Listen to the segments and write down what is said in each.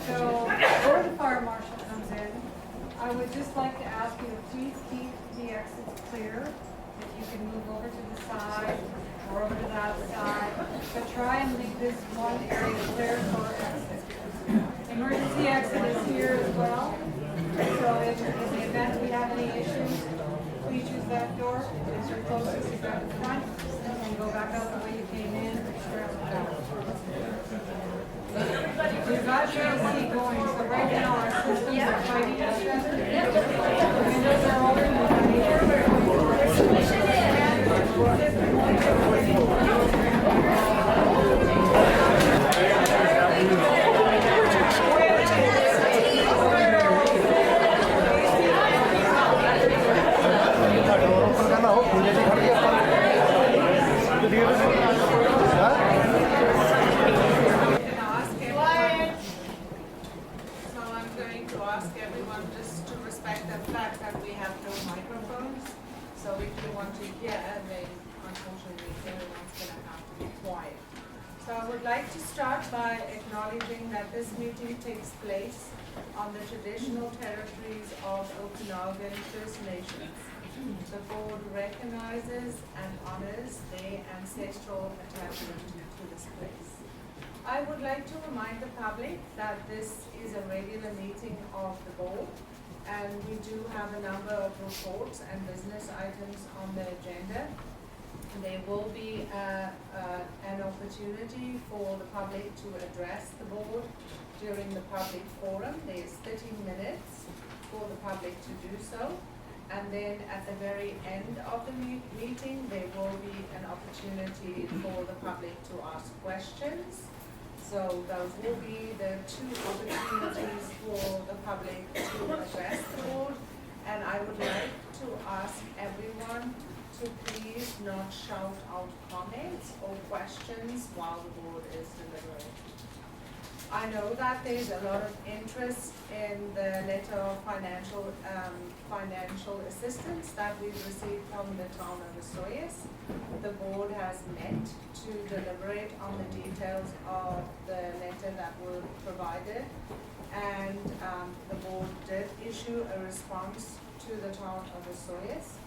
So before the fire marshal comes in, I would just like to ask you to please keep the exits clear. If you can move over to the side or over to that side, but try and leave this one area clear for exit. Emergency exit is here as well. So if in the event we have any issues, please use that door. It's your closest, is at the front, and go back out the way you came in, straight out the back. We've got GOC going, so right now our systems are fighting each other. The windows are open. So if you want to hear, then unfortunately everyone's going to have to be quiet. So I would like to start by acknowledging that this meeting takes place on the traditional territories of Okanagan First Nations. The board recognizes and honors their ancestral attachment to this place. I would like to remind the public that this is a regular meeting of the board, and we do have a number of reports and business items on the agenda. There will be an opportunity for the public to address the board during the public forum. There's 30 minutes for the public to do so. And then at the very end of the meeting, there will be an opportunity for the public to ask questions. So those will be the two opportunities for the public to address the board. And I would like to ask everyone to please not shout out comments or questions while the board is deliberating. I know that there's a lot of interest in the letter of financial assistance that we've received from the town of Osoyoos. The board has met to deliberate on the details of the letter that were provided, and the board did issue a response to the town of Osoyoos.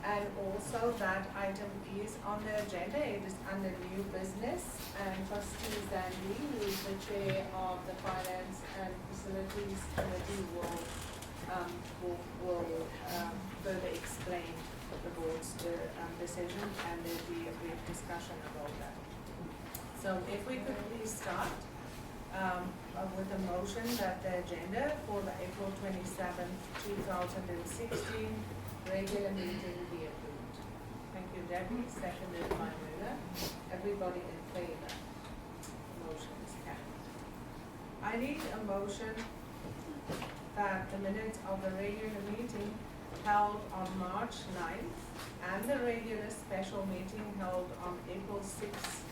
And also that item is on the agenda. It is under new business, and Trustee Zandy, who is the chair of the Finance and Facilities Committee, will further explain the board's decision, and there'll be a brief discussion about that. So if we could please start with a motion that the agenda for the April 27th, 2016 regular meeting be approved. Thank you, Debbie. Seconded by Miller. Everybody in favor? Motion is carried. I need a motion that the minutes of the regular meeting held on March 9th and the regular special meeting held on April 6th,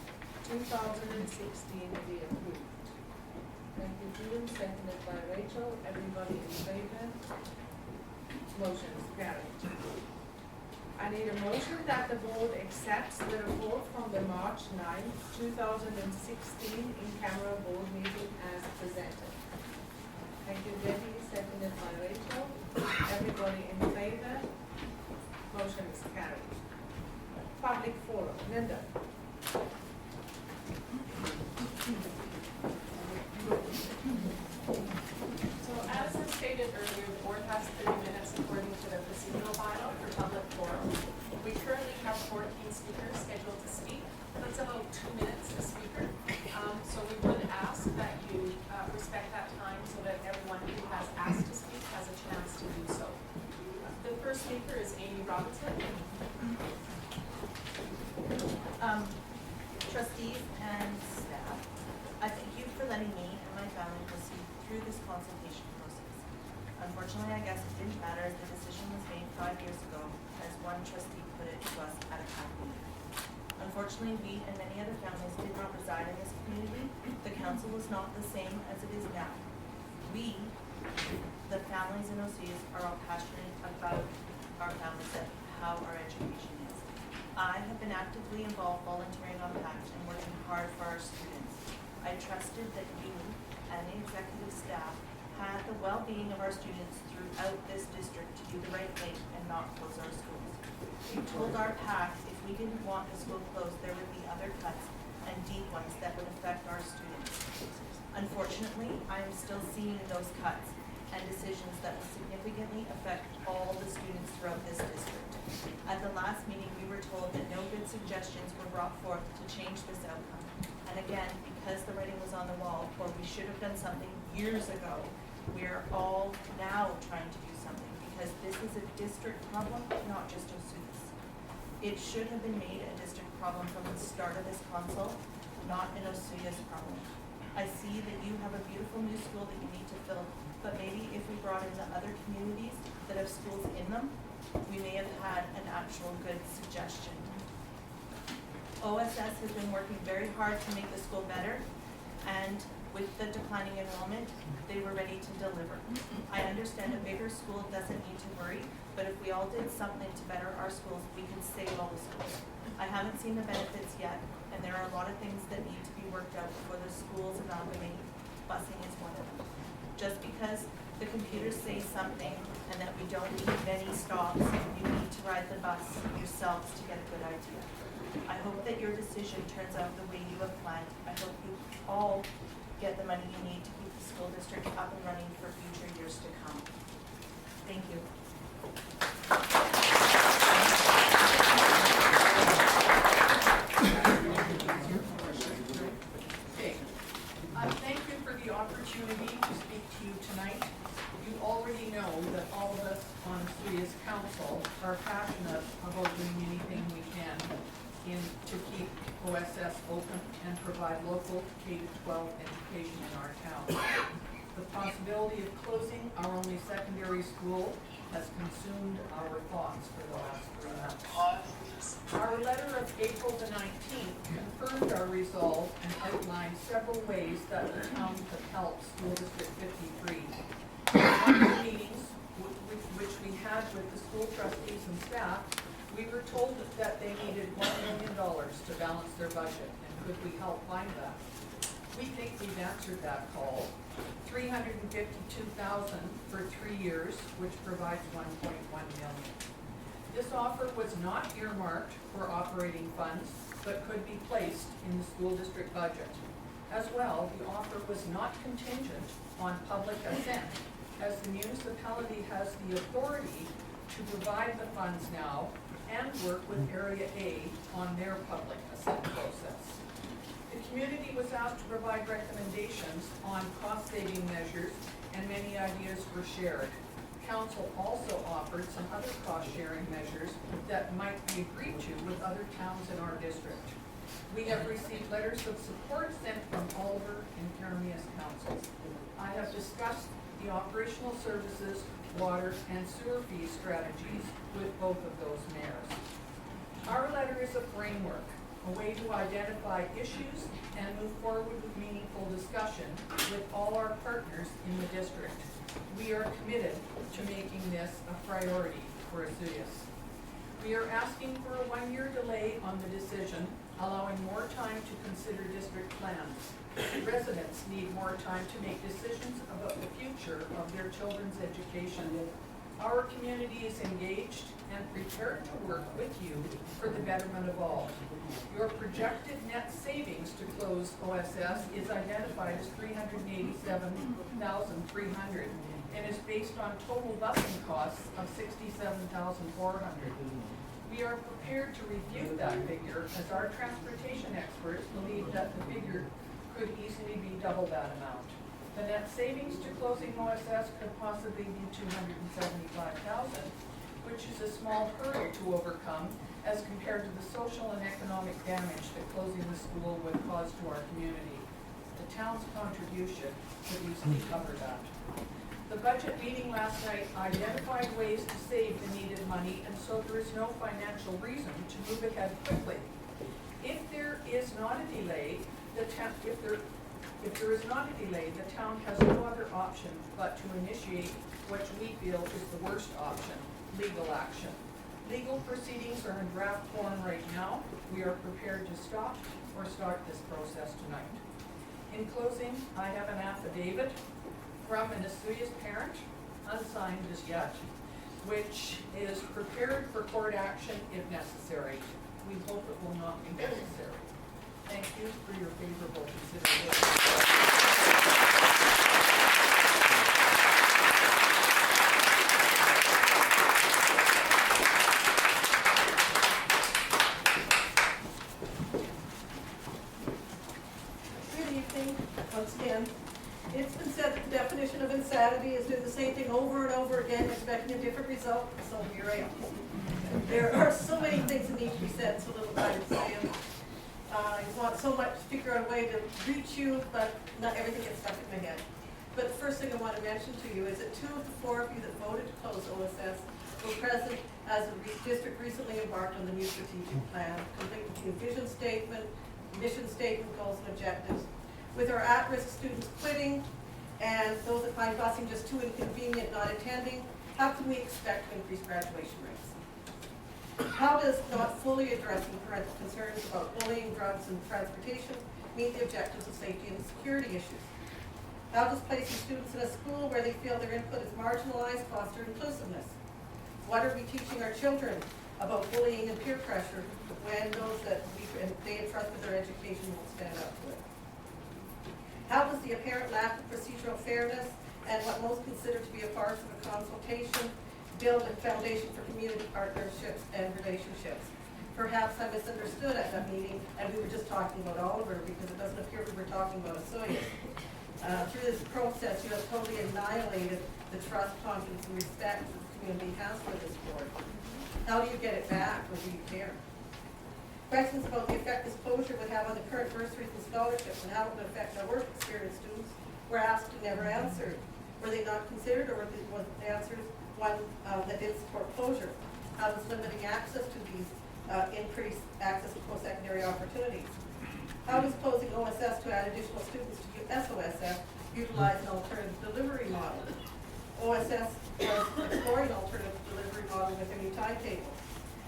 2016 be approved. Thank you, June. Seconded by Rachel. Everybody in favor? Motion is carried. I need a motion that the board accepts the report from the March 9th, 2016 in-camera board meeting as presented. Thank you, Debbie. Seconded by Rachel. Everybody in favor? Motion is carried. Public forum. Linda. So as I stated earlier, the board has 30 minutes according to the procedural bylaw for public forum. We currently have 14 speakers scheduled to speak. That's about 2 minutes a speaker. So we would ask that you respect that time so that everyone who has asked to speak has a chance to do so. The first speaker is Amy Robinson. Trustees and staff, I thank you for letting me and my family proceed through this consultation process. Unfortunately, I guess it didn't matter as the decision was made 5 years ago, as one trustee put it to us at a council meeting. Unfortunately, we and many other families did not reside in this community. The council was not the same as it is now. We, the families in Osoyoos, are all passionate about our families and how our education is. I have been actively involved volunteering on PACT and working hard for our students. I trusted that you and the executive staff had the well-being of our students throughout this district to do the right thing and not close our schools. You told our PAC if we didn't want the school closed, there would be other cuts and deep ones that would affect our students. Unfortunately, I am still seeing those cuts and decisions that will significantly affect all the students throughout this district. At the last meeting, we were told that no good suggestions were brought forth to change this outcome. And again, because the writing was on the wall, or we should have done something years ago, we are all now trying to do something because this is a district problem, not just Osoyoos. It should have been made a district problem from the start of this council, not an Osoyoos problem. I see that you have a beautiful new school that you need to fill, but maybe if we brought in the other communities that have schools in them, we may have had an actual good suggestion. OSS has been working very hard to make the school better, and with the declining enrollment, they were ready to deliver. I understand a bigger school doesn't need to worry, but if we all did something to better our schools, we could save all the schools. I haven't seen the benefits yet, and there are a lot of things that need to be worked out before the schools amalgamate. Busing is one of them. Just because the computers say something and that we don't need many stops, you need to ride the bus yourselves to get a good idea. I hope that your decision turns out the way you have planned. I hope you all get the money you need to keep the school district up and running for future years to come. Thank you. Okay. Thank you for the opportunity to speak to you tonight. You already know that all of us on Osoyoos Council are passionate about doing anything we can to keep OSS open and provide local K-12 education in our town. The possibility of closing our only secondary school has consumed our thoughts for the last 3 months. Our letter of April the 19th confirmed our resolve and outlined several ways that the town could help School District 53. In one of the meetings which we had with the school trustees and staff, we were told that they needed $1 million to balance their budget, and could we help find that? We think we've answered that call. $352,000 for 3 years, which provides $1.1 million. This offer was not earmarked for operating funds, but could be placed in the school district budget. As well, the offer was not contingent on public assent, as the municipality has the authority to provide the funds now and work with Area A on their public assent process. The community was asked to provide recommendations on cost-saving measures, and many ideas were shared. Council also offered some other cost-sharing measures that might be agreed to with other towns in our district. We have received letters of support sent from Oliver and Kearney's councils. I have discussed the operational services, water, and sewer fee strategies with both of those mayors. Our letter is a framework, a way to identify issues and move forward with meaningful discussion with all our partners in the district. We are committed to making this a priority for Osoyoos. We are asking for a 1-year delay on the decision, allowing more time to consider district plans. Residents need more time to make decisions about the future of their children's education. Our community is engaged and prepared to work with you for the betterment of all. Your projected net savings to close OSS is identified as $387,300 and is based on total busing costs of $67,400. We are prepared to review that figure, as our transportation experts believe that the figure could easily be double that amount. The net savings to closing OSS could possibly be $275,000, which is a small hurdle to overcome as compared to the social and economic damage that closing the school would cause to our community. The town's contribution could easily cover that. The budget meeting last night identified ways to save the needed money, and so there is no financial reason to move ahead quickly. If there is not a delay, the town has no other option but to initiate what we feel is the worst option, legal action. Legal proceedings are in draft form right now. We are prepared to stop or start this process tonight. In closing, I have an affidavit from an Osoyoos parent, unsigned as yet, which is prepared for court action if necessary. We hope it will not be necessary. Thank you for your favorable consideration. Good evening, once again. It's been said that the definition of insanity is doing the same thing over and over again, expecting a different result, so here I am. There are so many things that need to be said, so little time to say them. I want so much to figure out a way to reach you, but not everything gets stuck in my head. But the first thing I want to mention to you is that 2 of the 4 of you that voted to close OSS were present as the district recently embarked on the new strategic plan, complete with the vision statement, mission statement, goals and objectives. With our at-risk students quitting and those that find busing just too inconvenient not attending, how can we expect to increase graduation rates? How does not fully addressing parental concerns about bullying, drugs, and transportation meet the objectives of safety and security issues? How does placing students in a school where they feel their input is marginalized foster inclusiveness? What are we teaching our children about bullying and peer pressure when those that they entrust with their education won't stand up to it? How does the apparent lack of procedural fairness and what most consider to be a farce of a consultation build a foundation for community partnerships and relationships? Perhaps I misunderstood at that meeting and we were just talking about Oliver because it doesn't appear we were talking about Osoyoos. Through this process, you have totally annihilated the trust, confidence, and respect that the community has for this board. How do you get it back, or do you care? Questions about the effect this closure would have on the current bursaries and scholarships and how it would affect our work experience students were asked and never answered. Were they not considered, or was the answers one that did support closure? How does limiting access to these increase access to post-secondary opportunities? How does closing OSS to add additional students to SOSF utilize an alternative delivery model? OSS was exploring an alternative delivery model with a new timetable.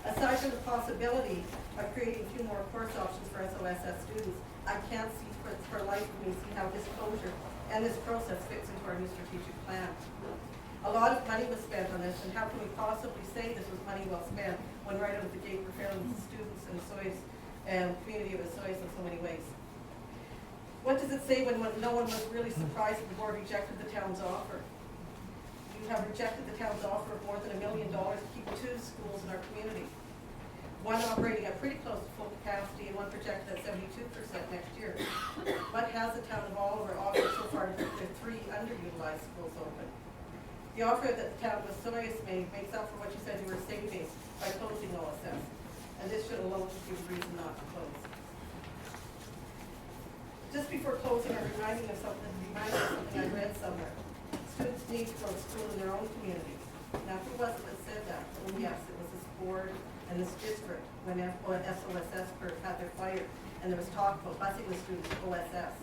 Aside from the possibility of creating a few more course options for SOSS students, I can't see for life of me see how this closure and this process fits into our new strategic plan. A lot of money was spent on this, and how can we possibly say this was money well spent when right out of the gate we're failing the students and Osoyoos and community of Osoyoos in so many ways? What does it say when no one was really surprised that the board rejected the town's offer? You have rejected the town's offer of more than $1 million to keep 2 schools in our community. One operating at pretty close to full capacity and one projected at 72% next year. What has the town of Oliver offered so far to keep their 3 underutilized schools open? The offer that the town of Osoyoos made makes up for what you said you were saving by closing OSS. And this should alone be the reason not to close. Just before closing, I'm reminded of something I read somewhere. Students need to go to school in their own communities. Now, who was it that said that? Oh, yes, it was this board and this district when SOSS had their fire, and there was talk about busing the students to OSS.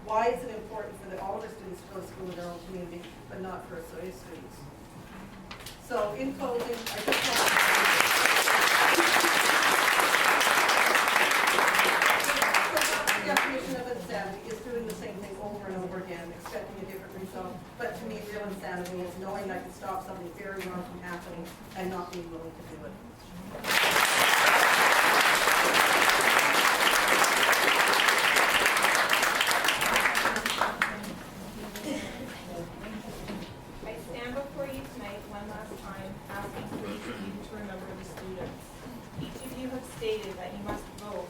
Why is it important for all of the students to go to school in their own community, but not for Osoyoos students? So, in closing, I just want to the definition of insanity is doing the same thing over and over again, expecting a different result. But to me, real insanity is knowing I can stop something very wrong from happening and not being willing to do it. I stand before you tonight one last time, asking for each of you to remember the students. Each of you have stated that you must vote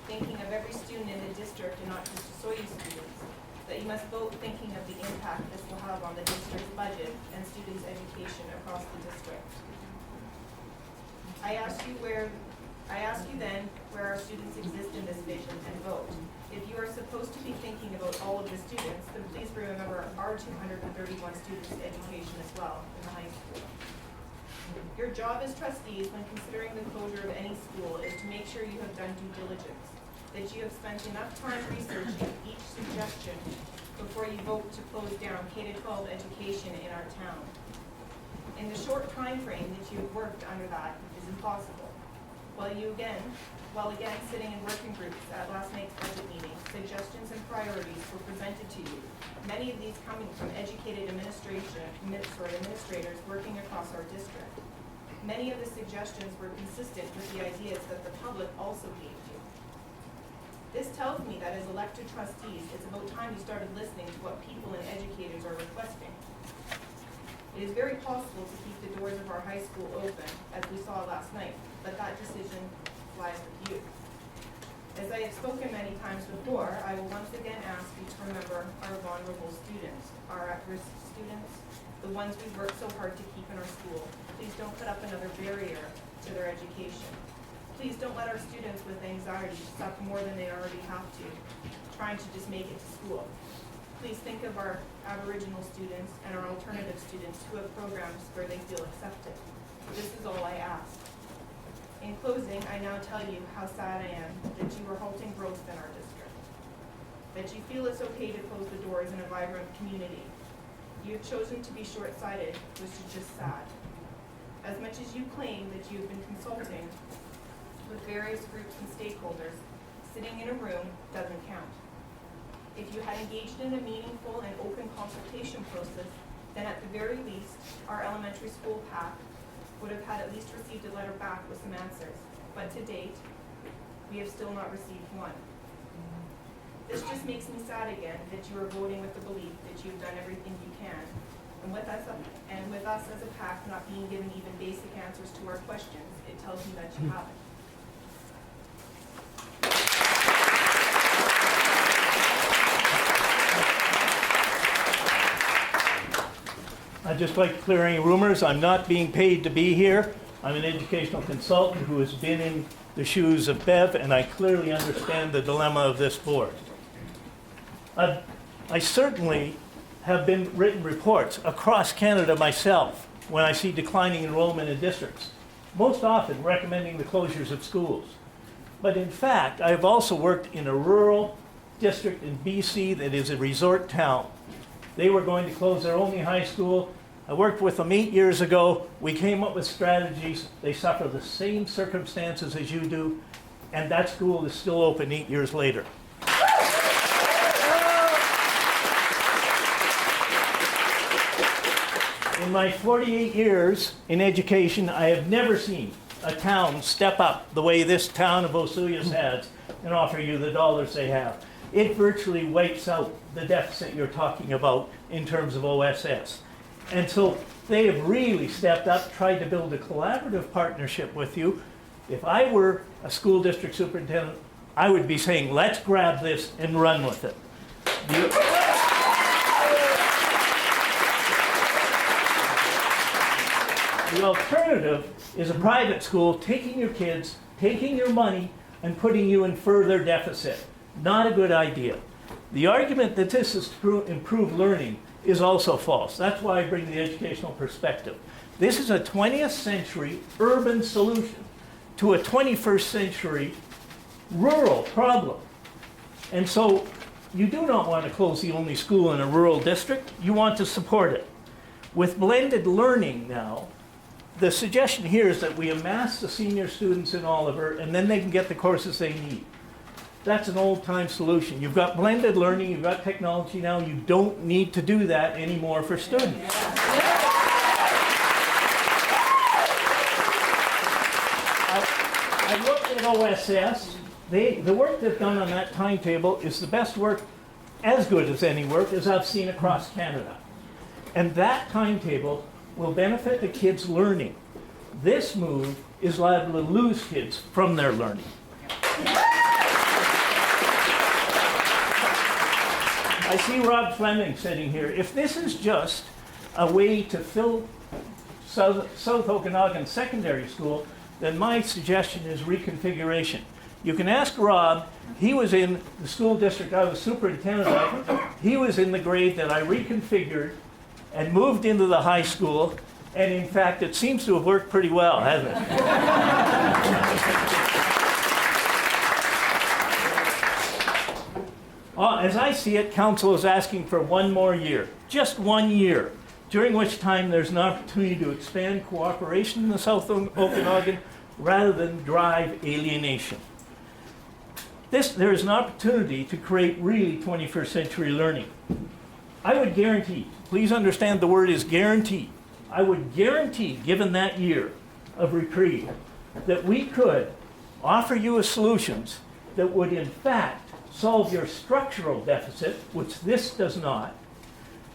thinking of every student in the district and not just Osoyoos students, that you must vote thinking of the impact this will have on the district's budget and students' education across the district. I ask you then where our students exist in this vision and vote. If you are supposed to be thinking about all of the students, then please remember our 231 students' education as well in the high school. Your job as trustees when considering the closure of any school is to make sure you have done due diligence, that you have spent enough time researching each suggestion before you vote to close down K-12 education in our town. In the short time frame that you have worked under that is impossible. While again sitting in working groups at last night's budget meeting, suggestions and priorities were presented to you, many of these coming from educated administrators working across our district. Many of the suggestions were consistent with the ideas that the public also gave you. This tells me that as elected trustees, it's about time you started listening to what people and educators are requesting. It is very possible to keep the doors of our high school open, as we saw last night, but that decision lies with you. As I have spoken many times before, I will once again ask you to remember our vulnerable students, our at-risk students, the ones we've worked so hard to keep in our school. Please don't put up another barrier to their education. Please don't let our students with anxiety suffer more than they already have to, trying to just make it to school. Please think of our Aboriginal students and our alternative students who have programs where they feel accepted. This is all I ask. In closing, I now tell you how sad I am that you are halting growth in our district, that you feel it's okay to close the doors in a vibrant community. You have chosen to be short-sighted, which is just sad. As much as you claim that you have been consulting with various groups and stakeholders, sitting in a room doesn't count. If you had engaged in a meaningful and open consultation process, then at the very least, our elementary school PAC would have had at least received a letter back with some answers. But to date, we have still not received one. This just makes me sad again that you are voting with the belief that you've done everything you can. And with us as a PAC not being given even basic answers to our questions, it tells me that you haven't. I'd just like to clear any rumors. I'm not being paid to be here. I'm an educational consultant who has been in the shoes of Bev, and I clearly understand the dilemma of this board. I certainly have been written reports across Canada myself when I see declining enrollment in districts, most often recommending the closures of schools. But in fact, I have also worked in a rural district in BC that is a resort town. They were going to close their only high school. I worked with them 8 years ago. We came up with strategies. They suffer the same circumstances as you do, and that school is still open 8 years later. In my 48 years in education, I have never seen a town step up the way this town of Osoyoos has and offer you the dollars they have. It virtually wipes out the deficit you're talking about in terms of OSS. And so they have really stepped up, tried to build a collaborative partnership with you. If I were a school district superintendent, I would be saying, let's grab this and run with it. The alternative is a private school taking your kids, taking your money, and putting you in further deficit. Not a good idea. The argument that this is to improve learning is also false. That's why I bring the educational perspective. This is a 20th century urban solution to a 21st century rural problem. And so you do not want to close the only school in a rural district. You want to support it. With blended learning now, the suggestion here is that we amass the senior students in Oliver and then they can get the courses they need. That's an old-time solution. You've got blended learning, you've got technology now, you don't need to do that anymore for students. I looked at OSS. The work they've done on that timetable is the best work, as good as any work, as I've seen across Canada. And that timetable will benefit the kids' learning. This move is liable to lose kids from their learning. I see Rob Fleming sitting here. If this is just a way to fill South Okanagan Secondary School, then my suggestion is reconfiguration. You can ask Rob. He was in the school district I was superintendent of. He was in the grade that I reconfigured and moved into the high school. And in fact, it seems to have worked pretty well, hasn't it? As I see it, council is asking for 1 more year, just 1 year, during which time there's an opportunity to expand cooperation in the South Okanagan rather than drive alienation. There is an opportunity to create really 21st century learning. I would guarantee, please understand the word is guarantee, I would guarantee, given that year of reprieve, that we could offer you solutions that would in fact solve your structural deficit, which this does not.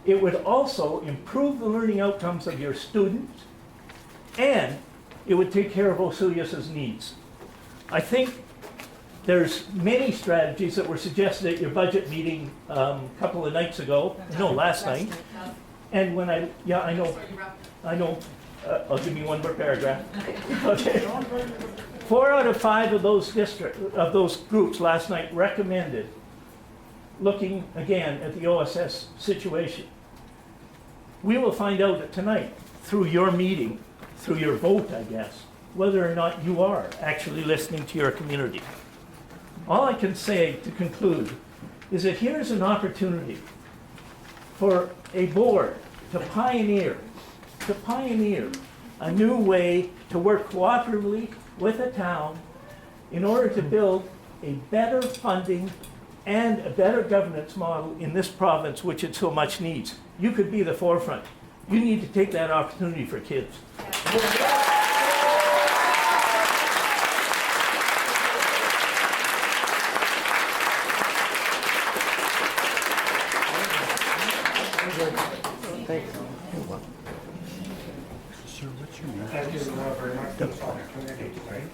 It would also improve the learning outcomes of your students, and it would take care of Osoyoos' needs. I think there's many strategies that were suggested at your budget meeting a couple of nights ago, no, last night. And when I know, I'll give you one more paragraph. Okay. 4 out of 5 of those groups last night recommended looking again at the OSS situation. We will find out tonight through your meeting, through your vote, I guess, whether or not you are actually listening to your community. All I can say to conclude is that here's an opportunity for a board to pioneer a new way to work cooperatively with a town in order to build a better funding and a better governance model in this province, which it so much needs. You could be the forefront. You need to take that opportunity for kids. Thank you very much for this opportunity tonight.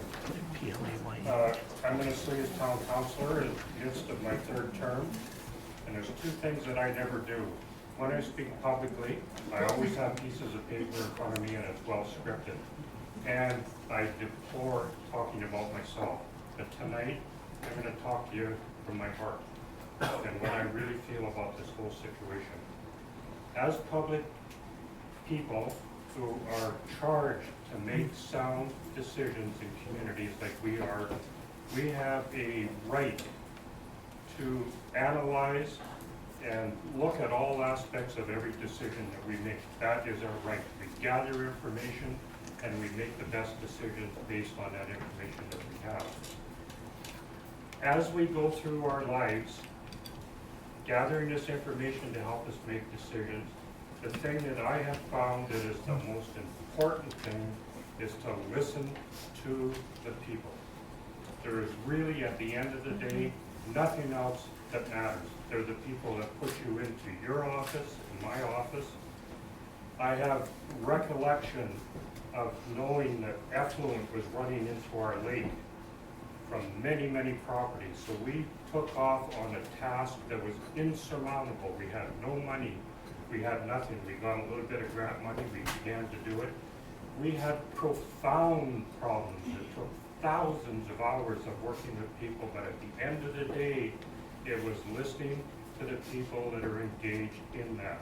I'm an Osoyoos Town Councillor in the midst of my 3rd term, and there's 2 things that I never do. When I speak publicly, I always have pieces of paper in front of me and it's well scripted. And I deplore talking about myself. But tonight, I'm going to talk to you from my heart and what I really feel about this whole situation. As public people who are charged to make sound decisions in communities like we are, we have a right to analyze and look at all aspects of every decision that we make. That is our right. We gather information and we make the best decisions based on that information that we have. As we go through our lives, gathering this information to help us make decisions, the thing that I have found that is the most important thing is to listen to the people. There is really, at the end of the day, nothing else that matters. They're the people that put you into your office, in my office. I have recollection of knowing that effluent was running into our lake from many, many properties. So we took off on a task that was insurmountable. We had no money. We had nothing. We got a little bit of grant money. We began to do it. We had profound problems. It took thousands of hours of working with people, but at the end of the day, it was listening to the people that are engaged in that.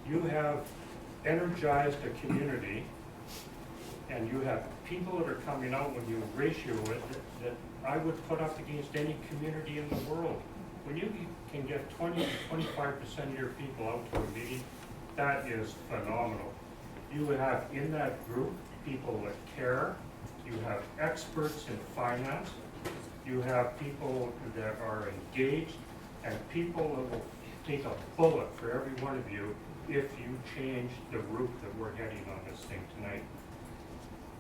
You have energized a community, and you have people that are coming out when you ratio it that I would put up against any community in the world. When you can get 20 to 25% of your people out to a meeting, that is phenomenal. You have in that group people that care. You have experts in finance. You have people that are engaged, and people that will take a bullet for every one of you if you change the route that we're heading on this thing tonight.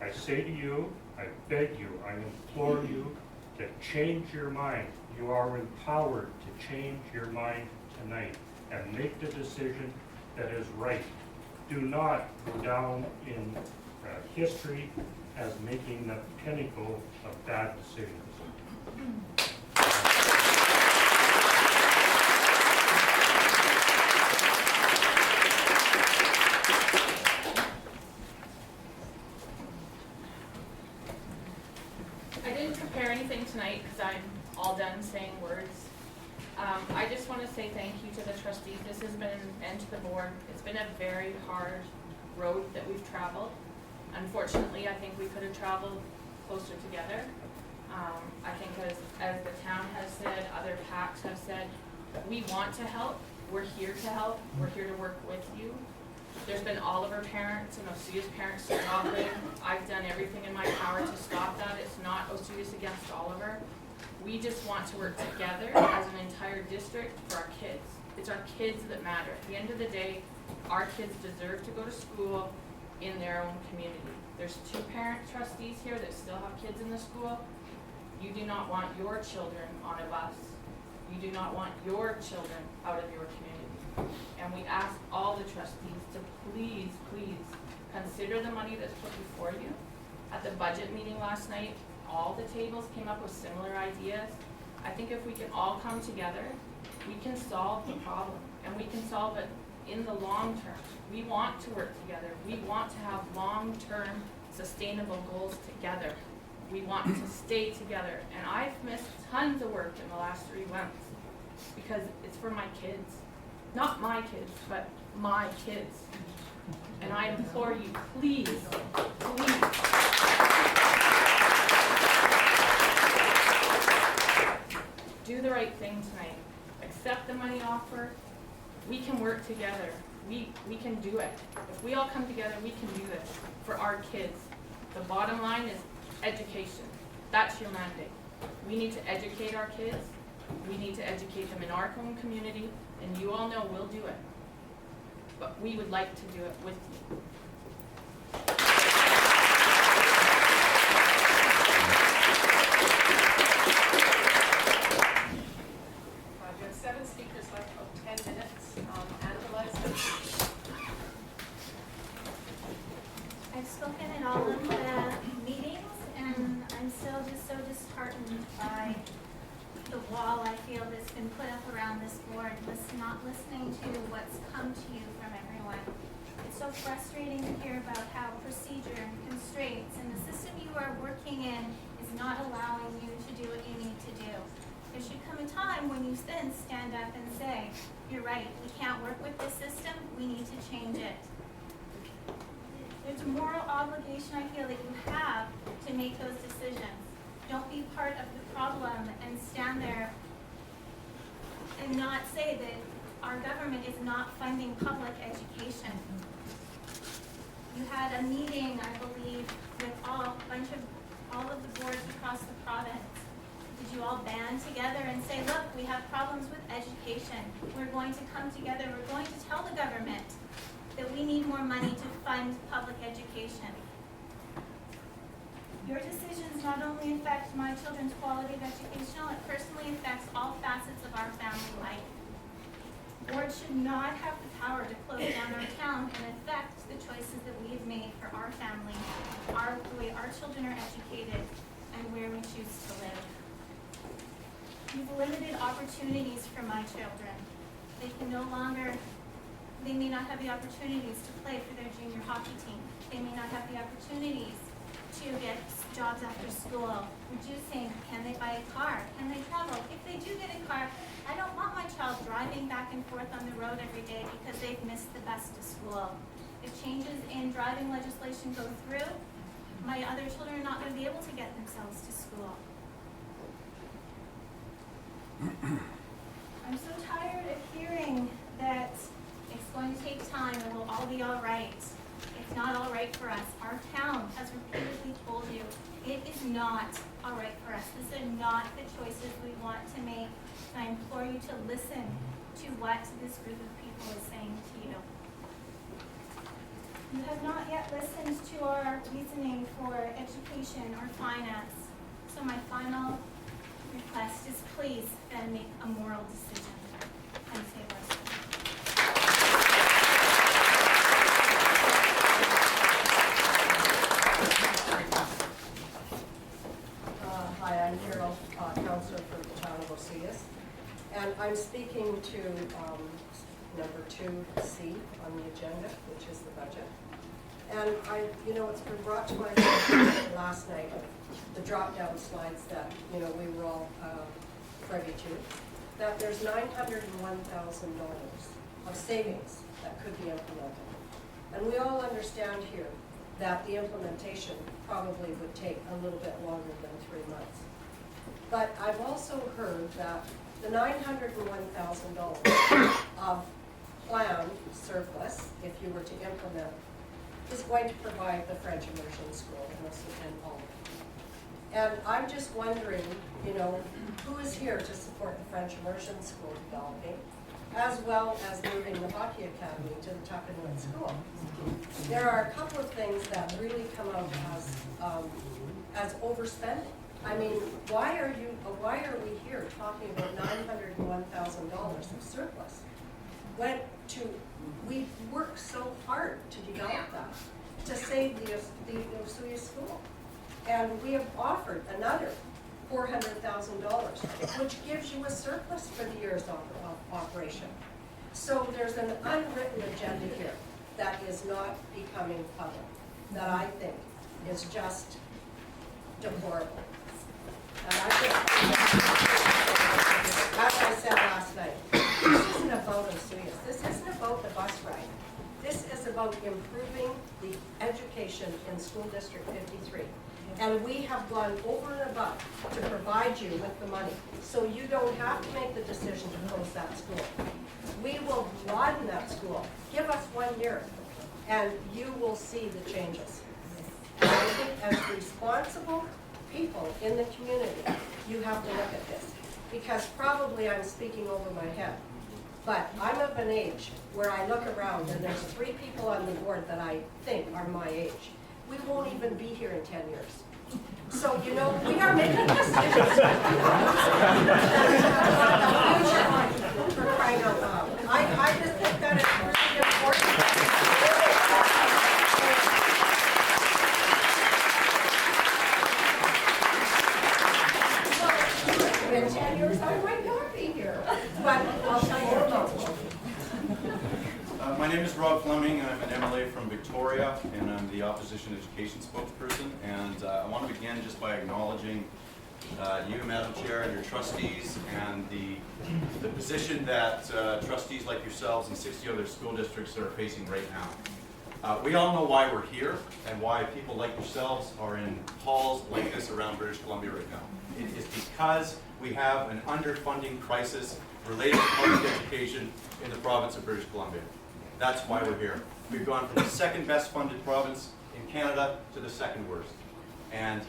I say to you, I beg you, I implore you to change your mind. You are empowered to change your mind tonight and make the decision that is right. Do not go down in history as making the pinnacle of bad decisions. I didn't prepare anything tonight because I'm all done saying words. I just want to say thank you to the trustees. This has been, and to the board, it's been a very hard road that we've traveled. Unfortunately, I think we could have traveled closer together. I think as the town has said, other PACs have said, we want to help, we're here to help, we're here to work with you. There's been Oliver parents and Osoyoos parents stopping. I've done everything in my power to stop that. It's not Osoyoos against Oliver. We just want to work together as an entire district for our kids. It's our kids that matter. At the end of the day, our kids deserve to go to school in their own community. There's 2 parent trustees here that still have kids in the school. You do not want your children on a bus. You do not want your children out of your community. And we ask all the trustees to please, please consider the money that's put before you. At the budget meeting last night, all the tables came up with similar ideas. I think if we can all come together, we can solve the problem, and we can solve it in the long term. We want to work together. We want to have long-term sustainable goals together. We want to stay together. And I've missed tons of work in the last 3 months because it's for my kids. Not my kids, but my kids. And I implore you, please, please, do the right thing tonight. Accept the money offer. We can work together. We can do it. If we all come together, we can do this for our kids. The bottom line is education. That's your mandate. We need to educate our kids. We need to educate them in our own community, and you all know we'll do it. But we would like to do it with you. You have 7 speakers left, about 10 minutes. Analyze them. I've spoken at all of the meetings, and I'm still just so disheartened by the wall I feel that's been put up around this board, not listening to what's come to you from everyone. It's so frustrating to hear about how procedure and constraints and the system you are working in is not allowing you to do what you need to do. There should come a time when you then stand up and say, you're right, we can't work with this system, we need to change it. There's a moral obligation I feel that you have to make those decisions. Don't be part of the problem and stand there and not say that our government is not funding public education. You had a meeting, I believe, with all of the boards across the province. Did you all band together and say, look, we have problems with education. We're going to come together, we're going to tell the government that we need more money to fund public education. Your decisions not only affect my children's quality of education, it personally affects all facets of our family life. Boards should not have the power to close down our town and affect the choices that we have made for our family, the way our children are educated, and where we choose to live. You've limited opportunities for my children. They may not have the opportunities to play for their junior hockey team. They may not have the opportunities to get jobs after school. Reducing, can they buy a car? Can they travel? If they do get a car, I don't want my child driving back and forth on the road every day because they've missed the bus to school. If changes in driving legislation go through, my other children are not going to be able to get themselves to school. I'm so tired of hearing that it's going to take time and we'll all be all right. It's not all right for us. Our town has repeatedly told you it is not all right for us. These are not the choices we want to make. And I implore you to listen to what this group of people is saying to you. You have not yet listened to our reasoning for education or finance. So my final request is please then make a moral decision and save our school. Hi, I'm Carol, counselor for the town of Osoyoos, and I'm speaking to number 2C on the agenda, which is the budget. And it's been brought to my attention last night, the drop-down slides that, we were all privy to, that there's $901,000 of savings that could be implemented. And we all understand here that the implementation probably would take a little bit longer than 3 months. But I've also heard that the $901,000 of planned surplus, if you were to implement, is going to provide the French immersion school in Olive. And I'm just wondering, you know, who is here to support the French immersion school developing, as well as moving the hockey academy to the Tuckinwood School? There are a couple of things that really come out as overspending. I mean, why are we here talking about $901,000 of surplus? We worked so hard to develop that, to save the Osoyoos school. And we have offered another $400,000, which gives you a surplus for the year's operation. So there's an unwritten agenda here that is not becoming public, that I think is just deplorable. And I just, as I said last night, this isn't about Osoyoos. This isn't about the bus ride. This is about improving the education in School District 53. And we have gone over and above to provide you with the money, so you don't have to make the decision to close that school. We will broaden that school. Give us 1 year, and you will see the changes. And I think as responsible people in the community, you have to look at this. Because probably I'm speaking over my head, but I'm of an age where I look around and there's 3 people on the board that I think are my age. We won't even be here in 10 years. So, you know, we are making decisions for crying out loud. I just think that it's really important. In 10 years, I might not be here, but I'll tell you about it. My name is Rob Fleming, and I'm an MLA from Victoria, and I'm the Opposition Education spokesperson. And I want to begin just by acknowledging you, Madam Chair, and your trustees, and the position that trustees like yourselves and 60 other school districts are facing right now. We all know why we're here, and why people like yourselves are in halls like this around British Columbia right now. It is because we have an underfunding crisis related to public education in the province of British Columbia. That's why we're here. We've gone from the second best funded province in Canada to the second worst. And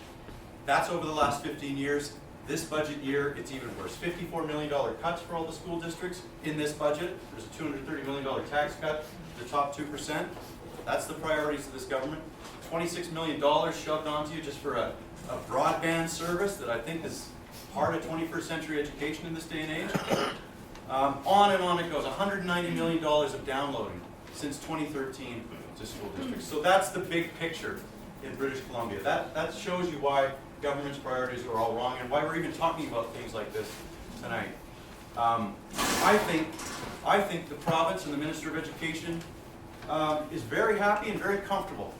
that's over the last 15 years. This budget year, it's even worse. $54 million cuts for all the school districts in this budget. There's a $230 million tax cut to the top 2%. That's the priorities of this government. $26 million shoved onto you just for a broadband service that I think is part of 21st century education in this day and age. On and on it goes. $190 million of downloading since 2013 to school districts. So that's the big picture in British Columbia. That shows you why government's priorities are all wrong and why we're even talking about things like this tonight. I think the province and the Minister of Education is very happy and very comfortable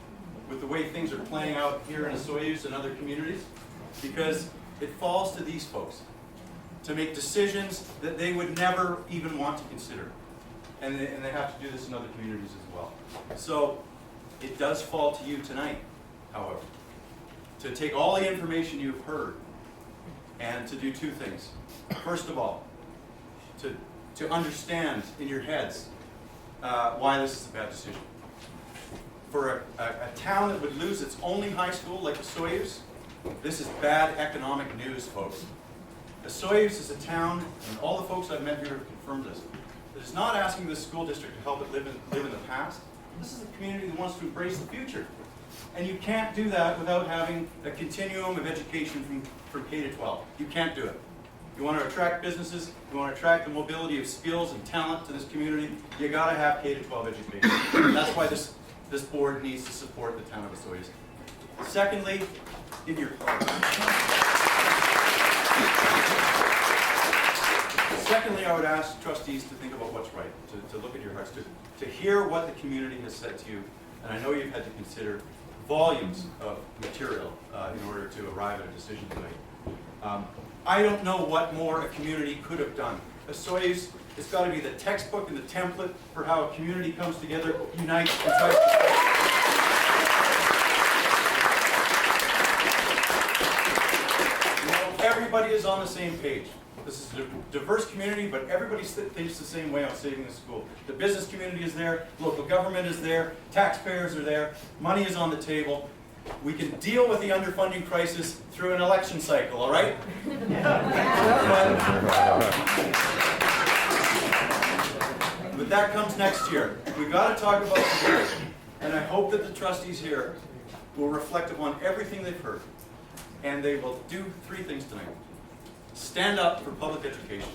with the way things are playing out here in Osoyoos and other communities, because it falls to these folks to make decisions that they would never even want to consider. And they have to do this in other communities as well. So it does fall to you tonight, however, to take all the information you've heard and to do 2 things. First of all, to understand in your heads why this is a bad decision. For a town that would lose its only high school like Osoyoos, this is bad economic news, folks. Osoyoos is a town, and all the folks I've met here have confirmed this, that is not asking the school district to help it live in the past. This is a community that wants to embrace the future. And you can't do that without having a continuum of education from K to 12. You can't do it. You want to attract businesses, you want to attract the mobility of skills and talent to this community, you got to have K to 12 education. That's why this board needs to support the town of Osoyoos. Secondly, in your Secondly, I would ask trustees to think about what's right, to look at your hearts, to hear what the community has said to you. And I know you've had to consider volumes of material in order to arrive at a decision tonight. I don't know what more a community could have done. Osoyoos has got to be the textbook and the template for how a community comes together, unites, and tries to... Everybody is on the same page. This is a diverse community, but everybody thinks the same way on saving the school. The business community is there, local government is there, taxpayers are there, money is on the table. we can deal with the underfunding crisis through an election cycle, all right? But that comes next year. We've got to talk about today, and I hope that the trustees here will reflect upon everything they've heard, and they will do three things tonight. Stand up for public education.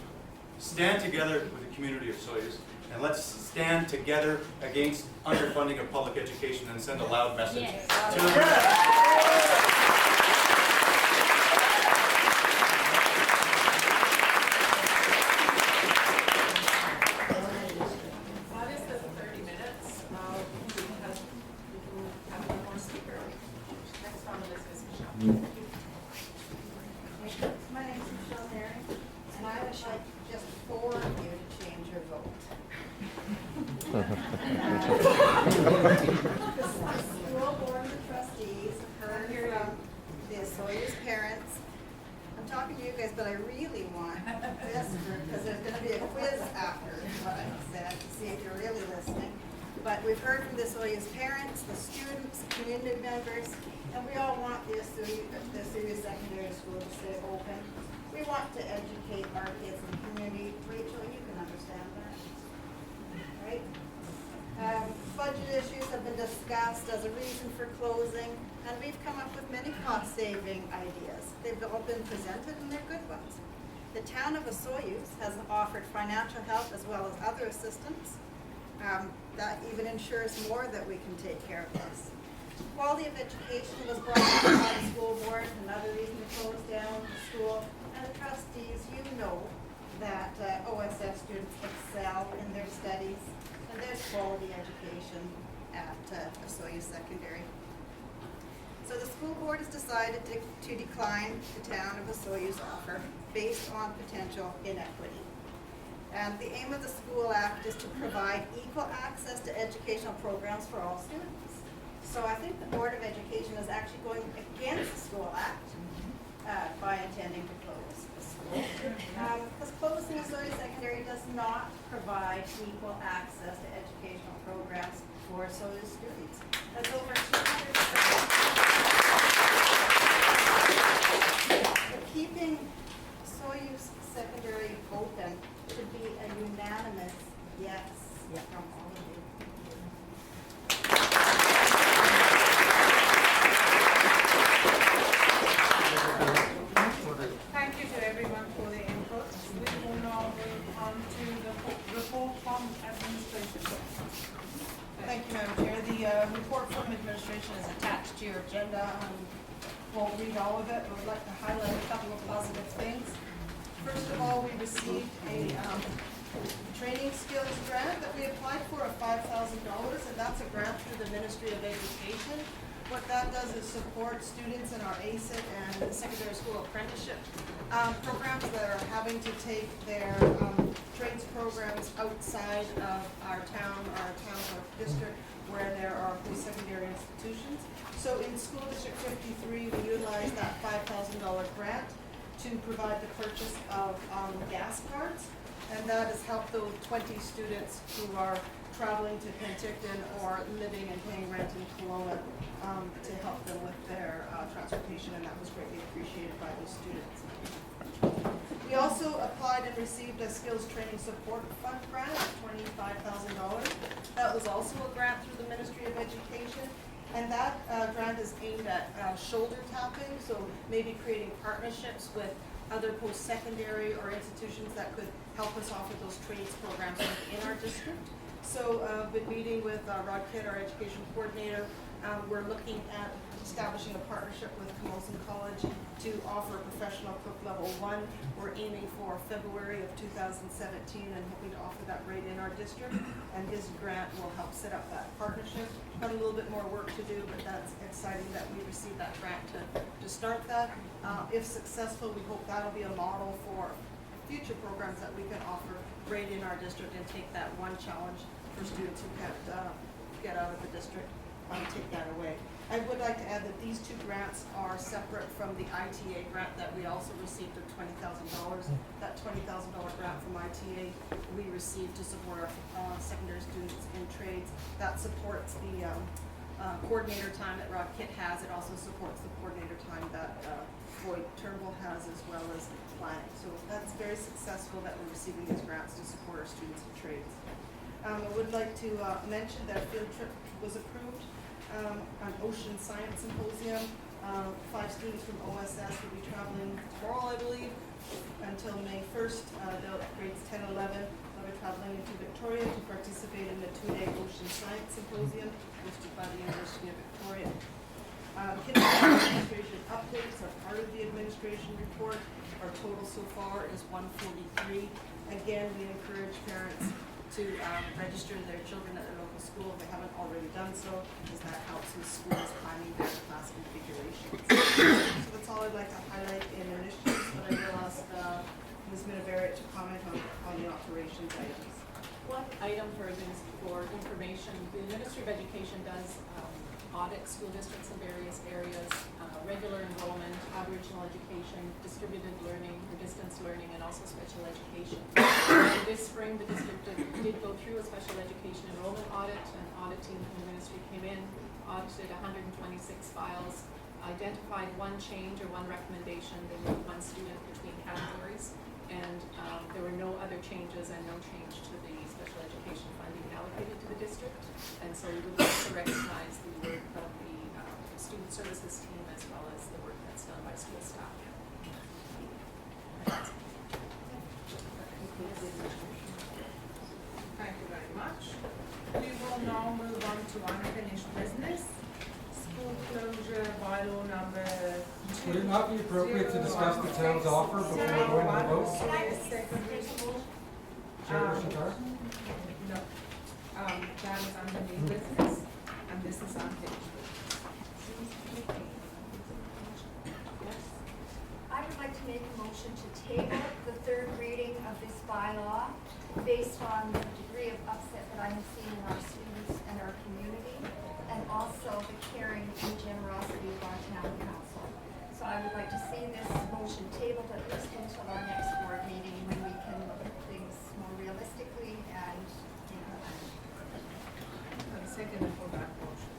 Stand together with the community of Osoyoos, and let's stand together against underfunding of public education and send a loud message to That is the 30 minutes. We can have one more speaker. Next on the list is Michelle. My name is Michelle Mary, and I would like just 4 of you to change your vote. The school board of trustees heard from the Osoyoos parents. I'm talking to you guys, but I really want this, because there's going to be a quiz after what I said, to see if you're really listening. But we've heard from the Osoyoos parents, the students, community members, and we all want the Osoyoos Secondary School to stay open. We want to educate our kids in the community. Rachel, you can understand that, right? Budget issues have been discussed as a reason for closing, and we've come up with many cost-saving ideas. They've all been presented, and they're good ones. The town of Osoyoos has offered financial help as well as other assistance. That even ensures more that we can take care of this. Quality of education was brought up by the school board, another reason to close down the school. And the trustees, you know that OSF students excel in their studies, and there's quality education at Osoyoos Secondary. So the school board has decided to decline the town of Osoyoos offer based on potential inequity. And the aim of the School Act is to provide equal access to educational programs for all students. So I think the Board of Education is actually going against the School Act by intending to close the school. Because closing Osoyoos Secondary does not provide equal access to educational programs for Osoyoos students. That's over 200. But keeping Osoyoos Secondary open should be a unanimous yes from all of you. Thank you to everyone for the input. We will now move on to the report from administration. Thank you, Madam Chair. The report from administration is attached to your agenda. Won't read all of it, but would like to highlight a couple of positive things. First of all, we received a training skills grant that we applied for of $5,000, and that's a grant through the Ministry of Education. What that does is support students in our ACIT and secondary school apprenticeship programs that are having to take their trades programs outside of our town or district where there are post-secondary institutions. So in School District 53, we utilized that $5,000 grant to provide the purchase of gas cards, and that has helped those 20 students who are traveling to Penticton or living and paying rent in Kelowna to help them with their transportation, and that was greatly appreciated by those students. We also applied and received a skills training support fund grant of $25,000. That was also a grant through the Ministry of Education. And that grant is aimed at shoulder tapping, so maybe creating partnerships with other post-secondary or institutions that could help us offer those trades programs within our district. So I've been meeting with Rod Kidd, our education coordinator. We're looking at establishing a partnership with Camosun College to offer professional cook level 1. We're aiming for February of 2017 and hoping to offer that right in our district. And his grant will help set up that partnership. Got a little bit more work to do, but that's exciting that we received that grant to start that. If successful, we hope that'll be a model for future programs that we can offer right in our district and take that one challenge for students who can't get out of the district, take that away. I would like to add that these two grants are separate from the ITA grant that we also received of $20,000. That $20,000 grant from ITA we received to support our secondary students in trades. That supports the coordinator time that Rock Kit has. It also supports the coordinator time that Boyd Turnbull has, as well as planning. So that's very successful that we're receiving these grants to support our students in trades. I would like to mention that a field trip was approved on Ocean Science Symposium. 5 students from OSS will be traveling tomorrow, I believe, until May 1st. Grades 10 and 11 will be traveling into Victoria to participate in the 2-day Ocean Science Symposium hosted by the University of Victoria. Kindergarten administration updates are part of the administration report. Our total so far is 143. Again, we encourage parents to register their children at their local school if they haven't already done so, because that helps with schools planning their class configurations. So that's all I'd like to highlight in initiatives, but I will ask Ms. Minaveri to comment on the operations items. One item for information, the Ministry of Education does audit school districts in various areas, regular enrollment, Aboriginal education, distributed learning, or distance learning, and also special education. This spring, the district did go through a special education enrollment audit. An audit team from the ministry came in, audited 126 files, identified one change or one recommendation. They moved one student between categories, and there were no other changes and no change to the special education funding allocated to the district. And so we would like to recognize the work of the student services team as well as the work that's done by school staff. Thank you very much. We will now move on to unfinished business. School closure bylaw number 2. Would it not be appropriate to discuss the town's offer before going to the vote? Secondary school. Chairperson Carr? No. That is under new business, and this is unfinished. I would like to make a motion to table the 3rd reading of this bylaw based on the degree of upset that I have seen in our students and our community, and also the caring and generosity of our town council. So I would like to see this motion tabled at least until our next board meeting, when we can look at things more realistically and Second for that motion.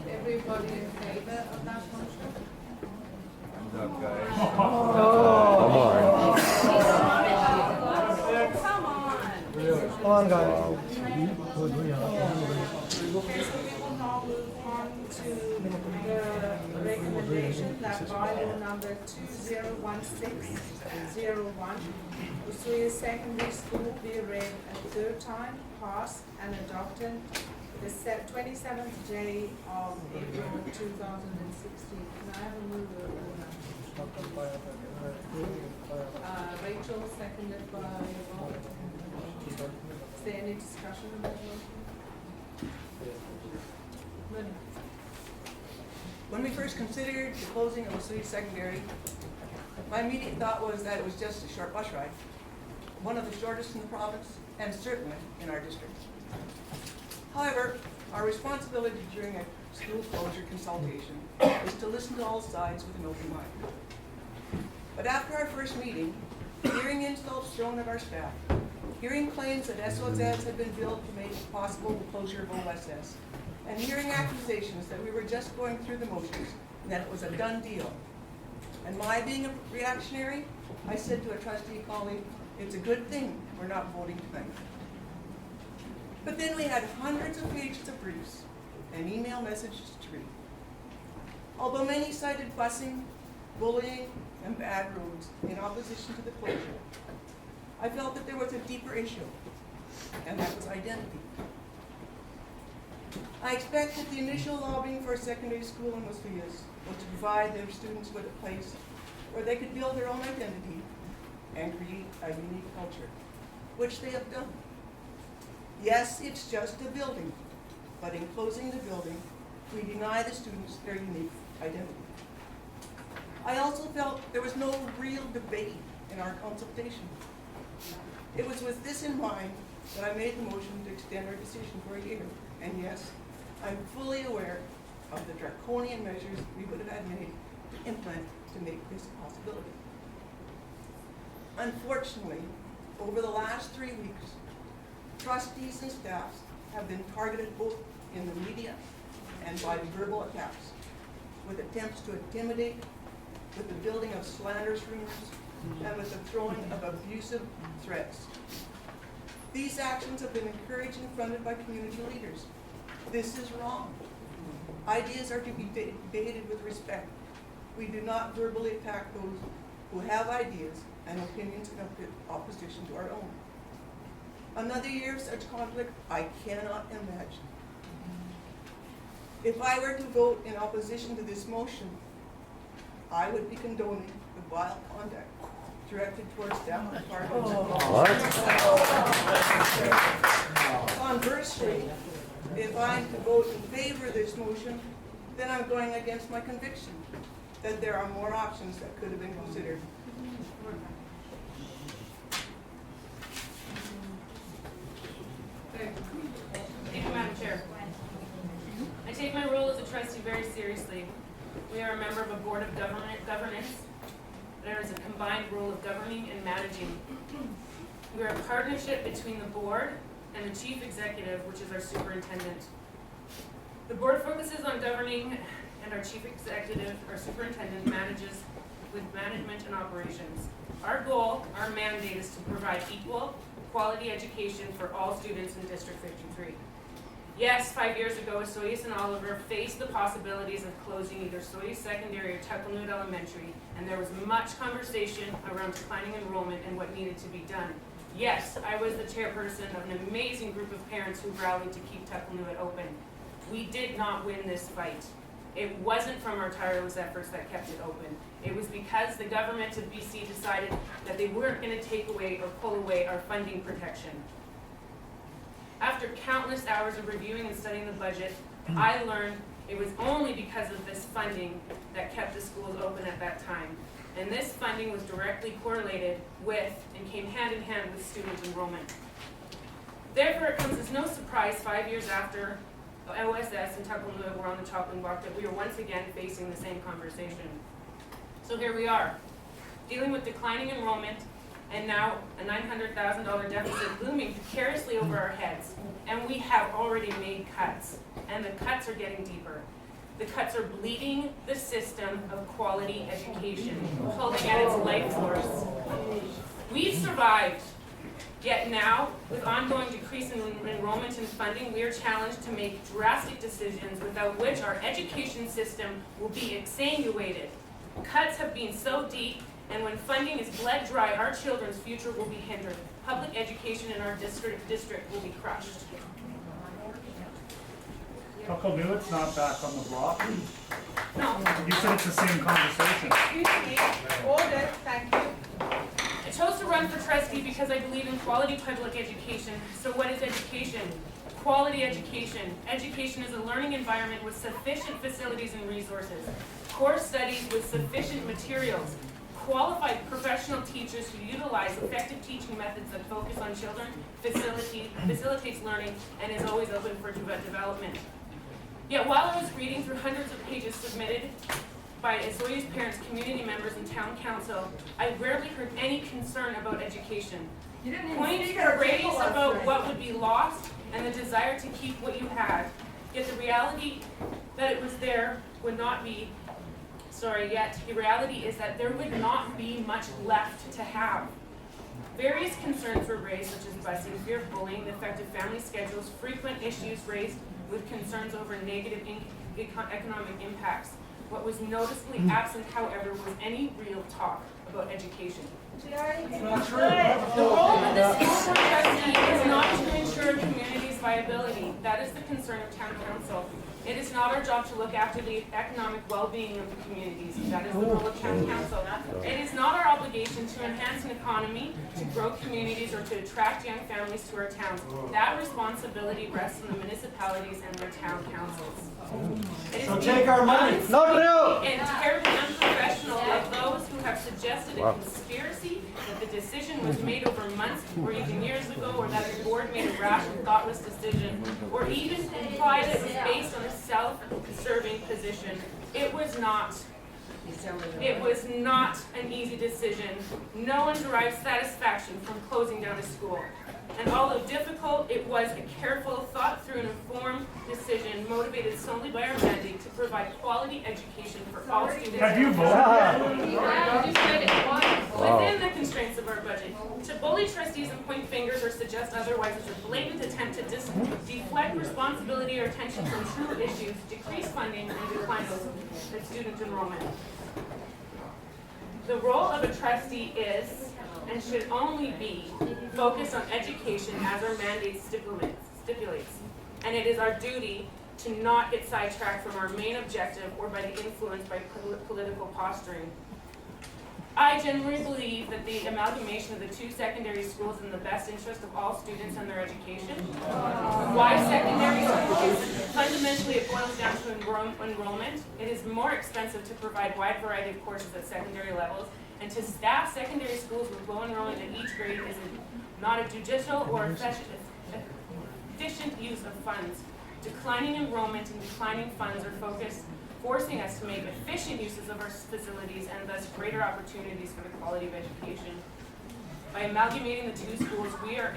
Everybody in favor of that motion? Up, guys. Come on. Come on, guys. Okay, so we will now move on to the recommendation that bylaw number 201601, Osoyoos Secondary School be read a 3rd time, passed and adopted the 27th day of April 2016. Can I have a mover on that? Rachel, seconded by Rob. Is there any discussion on that motion? Linda. When we first considered the closing of Osoyoos Secondary, my immediate thought was that it was just a short bus ride, one of the shortest in the province, and certainly in our district. However, our responsibility during a school closure consultation is to listen to all sides with an open mind. But after our first meeting, hearing insults thrown at our staff, hearing claims that SOS had been billed to make possible the closure of OSS, and hearing accusations that we were just going through the motions and that it was a done deal. And my being a reactionary, I said to a trustee colleague, it's a good thing we're not voting tonight. But then we had hundreds of pages of briefs and email messages to read. Although many cited busing, bullying, and bad roads in opposition to the closure, I felt that there was a deeper issue, and that was identity. I expect that the initial lobbying for a secondary school in Osoyoos was to provide their students with a place where they could build their own identity and create a unique culture, which they have done. Yes, it's just a building, but in closing the building, we deny the students their unique identity. I also felt there was no real debate in our consultation. It was with this in mind that I made the motion to extend our decision for a year. And yes, I'm fully aware of the draconian measures we would have had made to implement to make this a possibility. Unfortunately, Over the last 3 weeks, trustees and staffs have been targeted both in the media and by verbal attacks, with attempts to intimidate, with the building of slanderous rumors, and with the throwing of abusive threats. These actions have been encouraged and funded by community leaders. This is wrong. Ideas are to be debated with respect. We do not verbally attack those who have ideas and opinions in opposition to our own. Another year of such conflict, I cannot imagine. If I were to vote in opposition to this motion, I would be condoning the vile conduct directed towards staff departments. Conversely, if I'm to vote in favor of this motion, then I'm going against my conviction that there are more options that could have been considered. Thank you, Madam Chair. I take my role as a trustee very seriously. We are a member of a board of governance. There is a combined role of governing and managing. We are a partnership between the board and the chief executive, which is our superintendent. The board focuses on governing, and our chief executive, our superintendent, manages with management and operations. Our goal, our mandate, is to provide equal, quality education for all students in District 53. Yes, 5 years ago, Osoyoos and Oliver faced the possibilities of closing either Osoyoos Secondary or Tuckalnoot Elementary, and there was much conversation around declining enrollment and what needed to be done. Yes, I was the chairperson of an amazing group of parents who rallied to keep Tuckalnoot open. We did not win this fight. It wasn't from our tireless efforts that kept it open. It was because the government of BC decided that they weren't going to take away or pull away our funding protection. After countless hours of reviewing and studying the budget, I learned it was only because of this funding that kept the schools open at that time. And this funding was directly correlated with and came hand in hand with student enrollment. Therefore, it comes as no surprise 5 years after OSS and Tuckalnoot were on the chopping block that we are once again facing the same conversation. So here we are, dealing with declining enrollment and now a $900,000 deficit looming precariously over our heads. And we have already made cuts, and the cuts are getting deeper. The cuts are bleeding the system of quality education, pulling at its life force. We've survived, yet now, with ongoing decrease in enrollment and funding, we are challenged to make drastic decisions without which our education system will be exsanguinated. Cuts have been so deep, and when funding is bled dry, our children's future will be hindered. Public education in our district will be crushed. Tuckalnoot's not back on the block. No. You said it's the same conversation. Excuse me, hold it, thank you. I chose to run for trustee because I believe in quality public education. So what is education? Quality education. Education is a learning environment with sufficient facilities and resources. Core studies with sufficient materials. Qualified professional teachers who utilize effective teaching methods that focus on children, facilitates learning, and is always open for development. Yet while I was reading through hundreds of pages submitted by Osoyoos parents, community members, and town council, I rarely heard any concern about education. Points were raised about what would be lost and the desire to keep what you had. Yet the reality that it was there would not be yet the reality is that there would not be much left to have. Various concerns were raised, such as busing, fear of bullying, the effect of family schedules, frequent issues raised with concerns over negative economic impacts. What was noticeably absent, however, was any real talk about education. It's not true. The role of the school board trustee is not to ensure a community's viability. That is the concern of town council. It is not our job to look after the economic well-being of the communities. That is the role of town council. It is not our obligation to enhance an economy, to grow communities, or to attract young families to our towns. That responsibility rests on the municipalities and their town councils. So take our money. Knock it out! And terribly unprofessional of those who have suggested a conspiracy, that the decision was made over months or even years ago, or that the board made a rash and thoughtless decision, or even implied it was based on a self-serving position. It was not. It was not an easy decision. No one derives satisfaction from closing down a school. And although difficult, it was a careful, thought-through, and informed decision motivated solely by our mandate to provide quality education for all students. Have you voted? Within the constraints of our budget. To bully trustees and point fingers or suggest otherwise is a blatant attempt to deflect responsibility or attention from true issues, decrease funding, and decline student enrollment. The role of a trustee is, and should only be, focused on education as our mandate stipulates. And it is our duty to not get sidetracked from our main objective or by the influence by political posturing. I genuinely believe that the amalgamation of the two secondary schools is in the best interest of all students and their education. Why secondary schools? Fundamentally, it boils down to enrollment. It is more expensive to provide a wide variety of courses at secondary levels, and to staff secondary schools with low enrollment at each grade is not a judicial or efficient use of funds. Declining enrollment and declining funds are forcing us to make efficient uses of our facilities and thus greater opportunities for the quality of education. By amalgamating the two schools, we are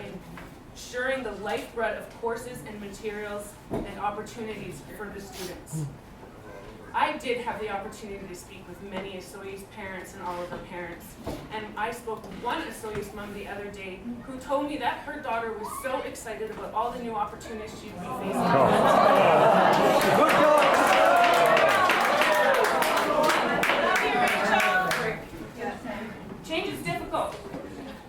ensuring the lifeblood of courses and materials and opportunities for the students. I did have the opportunity to speak with many Osoyoos parents and all of the parents, and I spoke with one Osoyoos mom the other day who told me that her daughter was so excited about all the new opportunities she'd be facing. Change is difficult.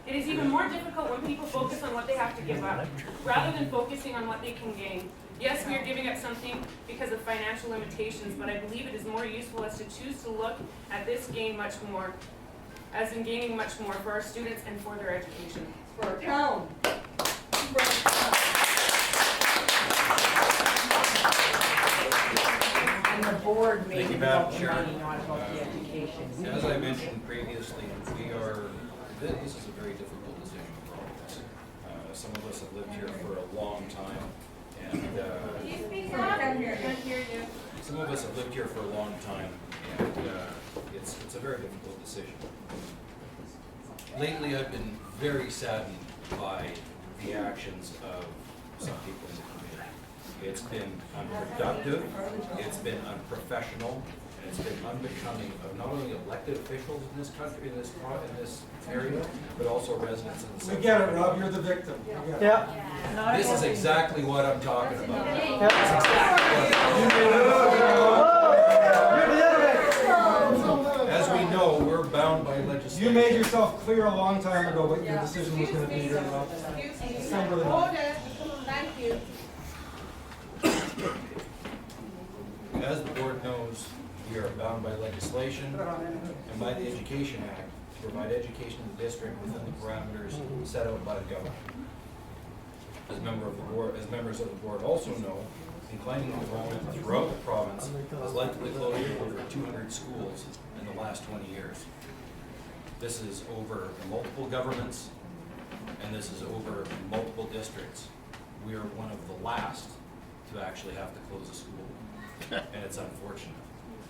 It is even more difficult when people focus on what they have to give up, rather than focusing on what they can gain. Yes, we are giving up something because of financial limitations, but I believe it is more useful as to choose to look at this gain much more, as in gaining much more for our students and for their education. For our town. And the board made Thank you, it Madam about the Chair. money, not about the education. As I mentioned previously, this is a very difficult decision for all of us. Some of us have lived here for a long time, and some of us have lived here for a long time, and it's a very difficult decision. Lately, I've been very saddened by the actions of some people in the community. It's been unproductive, it's been unprofessional, and it's been unbecoming of not only elected officials in this country, in this area, but also residents in the city. We get it, Rob, you're the victim. Yeah. This is exactly what I'm talking about. As we know, we're bound by legislation. You made yourself clear a long time ago what your decision was going to be here, Rob. Thank you. As the board knows, we are bound by legislation and by the Education Act to provide education in the district within the parameters set out by the government. As members of the board also know, declining enrollment throughout the province has led to the closure of over 200 schools in the last 20 years. This is over multiple governments, and this is over multiple districts. We are one of the last to actually have to close a school, and it's unfortunate.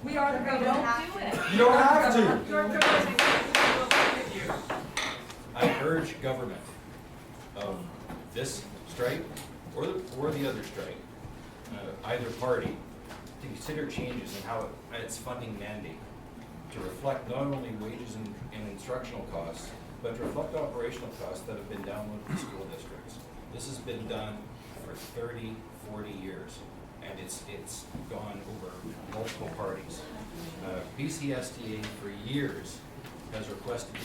We are the government. You don't have to. I urge government of this stripe or the other stripe, either party, to consider changes in how its funding mandate to reflect not only wages and instructional costs, but to reflect operational costs that have been downloaded to school districts. This has been done for 30, 40 years, and it's gone over multiple parties. BCSTA for years has requested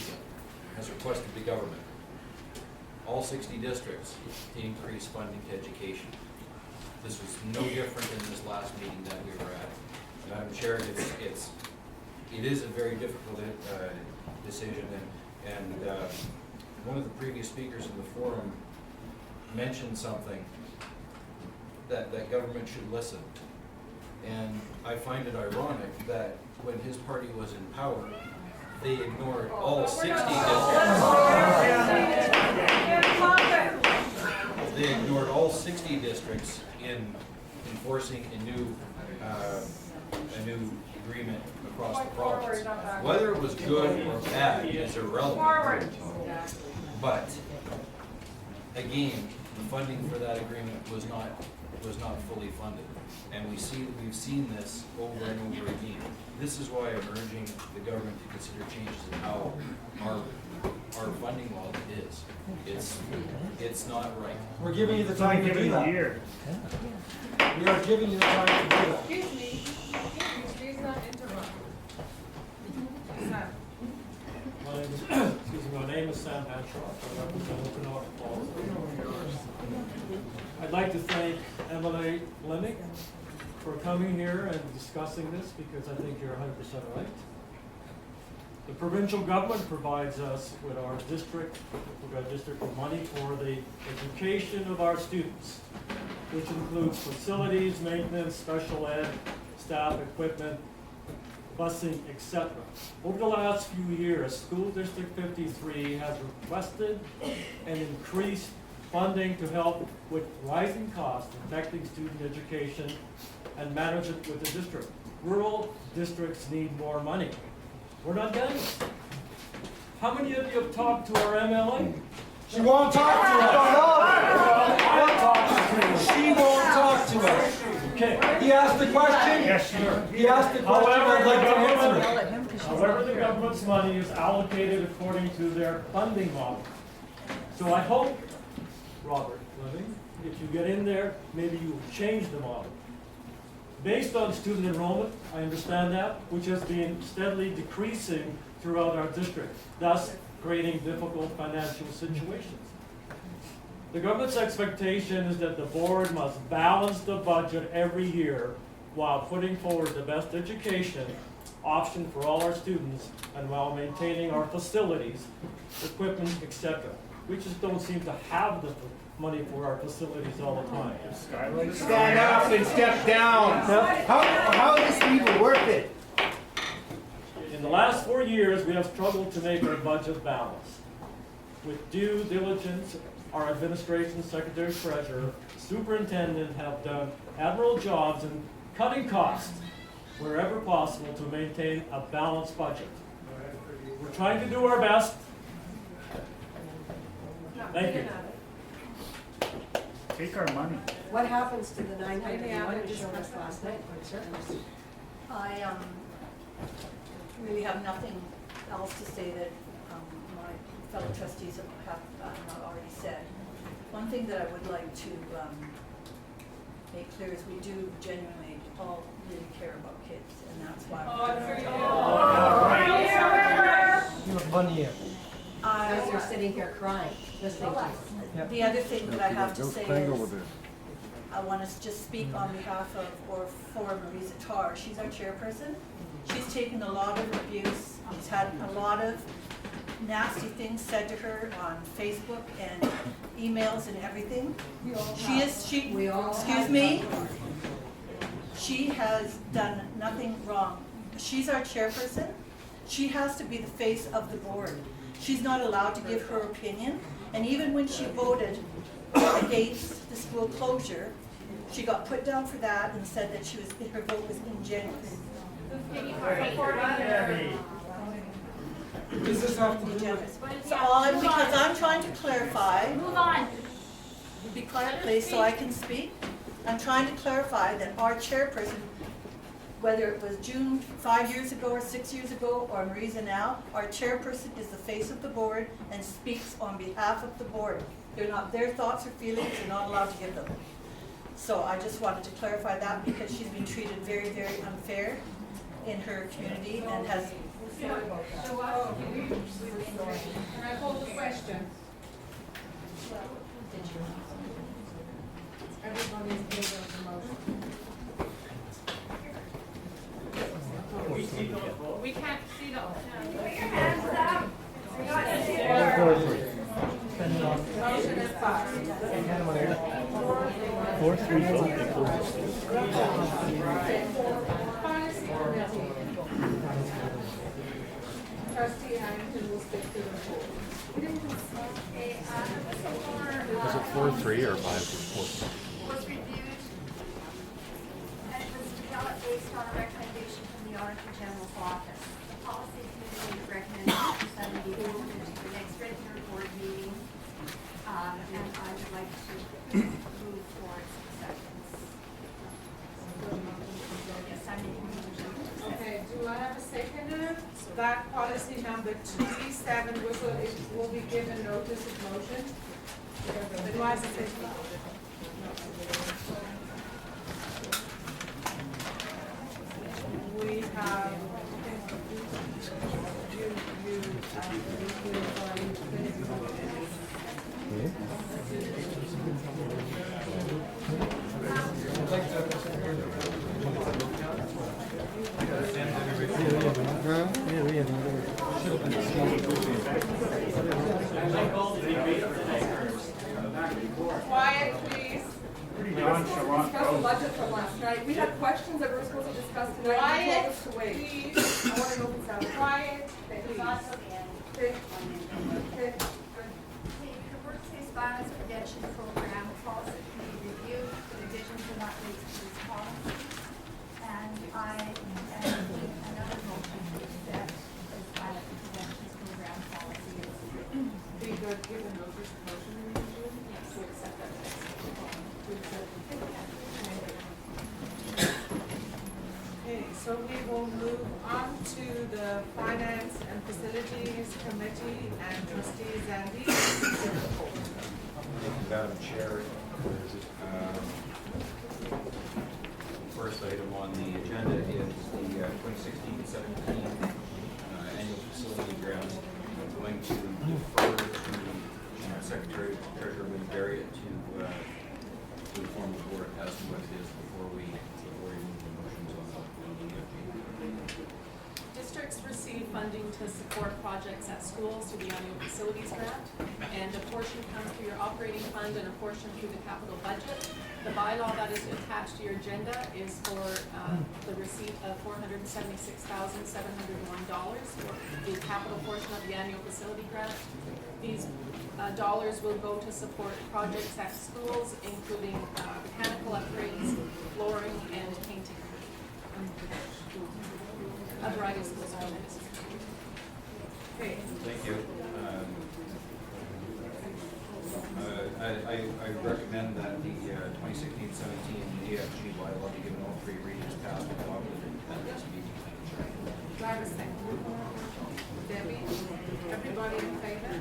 the government, all 60 districts, to increase funding to education. This was no different in this last meeting that we were at. Madam Chair, it is a very difficult decision, and one of the previous speakers in the forum mentioned something that government should listen. And I find it ironic that when his party was in power, they ignored all 60 districts. They ignored all 60 districts in enforcing a new a new agreement across the province. Whether it was good or bad is irrelevant. But, again, the funding for that agreement was not fully funded. And we've seen this over and over again. This is why I'm urging the government to consider changes in how our funding model is. It's not right. We're giving you the time to do that. We are giving you the time to do that. Excuse me, please not interrupt. Sam. My name is Sam Hanshroff. I represent Okanagan Falls. I'd like to thank Emily Fleming for coming here and discussing this because I think you're 100% right. The provincial government provides us with our district with money for the education of our students, which includes facilities, maintenance, special ed, staff, equipment, busing, etc. Over the last few years, School District 53 has requested and increased funding to help with rising costs affecting student education and manage it with the district. Rural districts need more money. We're not done yet. How many of you have talked to our MLA? She won't talk to us. She won't talk to us. Okay. He asked the question. Yes, sir. He asked the question. I'd like to answer it. However, the government's money is allocated according to their funding model. So I hope, Robert Fleming, if you get in there, maybe you change the model. Based on student enrollment, I understand that, which has been steadily decreasing throughout our district, thus creating difficult financial situations. The government's expectation is that the board must balance the budget every year while putting forward the best education option for all our students and while maintaining our facilities, equipment, etc. We just don't seem to have the money for our facilities all the time. Stand up and step down. How is this even worth it? In the last 4 years, we have struggled to make our budget balanced. With due diligence, our administration, secretary, treasurer, superintendent have done admirable jobs in cutting costs wherever possible to maintain a balanced budget. We're trying to do our best. Thank you. Take our money. What happens to the 900 you showed us last night? I really have nothing else to say that my fellow trustees have not already said. One thing that I would like to make clear is we do genuinely all really care about kids, and that's why. You have money here. As you're sitting here crying, just thinking. The other thing that I have to say is, I want to just speak on behalf of, or for Marisa Tarr. She's our chairperson. She's taken a lot of abuse. She's had a lot of nasty things said to her on Facebook and emails and everything. Excuse me? She has done nothing wrong. She's our chairperson. She has to be the face of the board. She's not allowed to give her opinion. And even when she voted against the school closure, she got put down for that and said that her vote was ingenuous. Does this have to do with? So because I'm trying to clarify. Move on. Be quiet, please, so I can speak. I'm trying to clarify that our chairperson, whether it was June 5 years ago or 6 years ago or Marisa now, our chairperson is the face of the board and speaks on behalf of the board. They're not, their thoughts or feelings, they're not allowed to give them. So I just wanted to clarify that because she's been treated very, very unfair in her community and has. Can I hold the question? Everybody's in favor of the motion. We can't see the. Motion is passed. 4-3 vote. Trustee Harrington will speak to the board. Was it 4-3 or 5-4? Was reviewed and it was developed based on a recommendation office. The policy committee recommends that it be moved to the next regular board meeting, and I would like to move for its acceptance. Yes, I'm making a motion. Okay, do I have a seconder? That policy number 2D7 will be given notice of motion. Do I have a seconder? We have quiet, please. Discuss the budget from last night. We had questions that we were supposed to discuss tonight. Quiet, You told us to wait. please. I want to know if it's out. Quiet, Okay, please. Okay. Okay. The workplace violence prevention program policy committee reviewed the revisions were not made to this policy. And I am making another motion to accept this violence prevention program policy as written. Be good, give a notice of motion. Yes, to accept that. Okay, so we will move on to the Finance and Facilities Committee and Trustee Zandy. Thank you, Madam Chair. First item on the agenda is the 2016-17 annual facility grant. I'm going to defer to Secretary Treasurer Barrett to inform the board as to what it is before we move the motions on the Districts receive funding to support projects at schools through the annual facilities grant, and a portion comes through your operating fund and a portion through the capital budget. The bylaw that is attached to your agenda is for the receipt of $476,701 for the capital portion of the annual facility grant. These dollars will go to support projects at schools, including mechanical upgrades, flooring, and painting. A variety of schools are this. Okay. Thank you. I recommend that the 2016-17 AFG bylaw be given all three readings passed and adopted at this meeting. Do I have a second? Debbie, everybody in favor?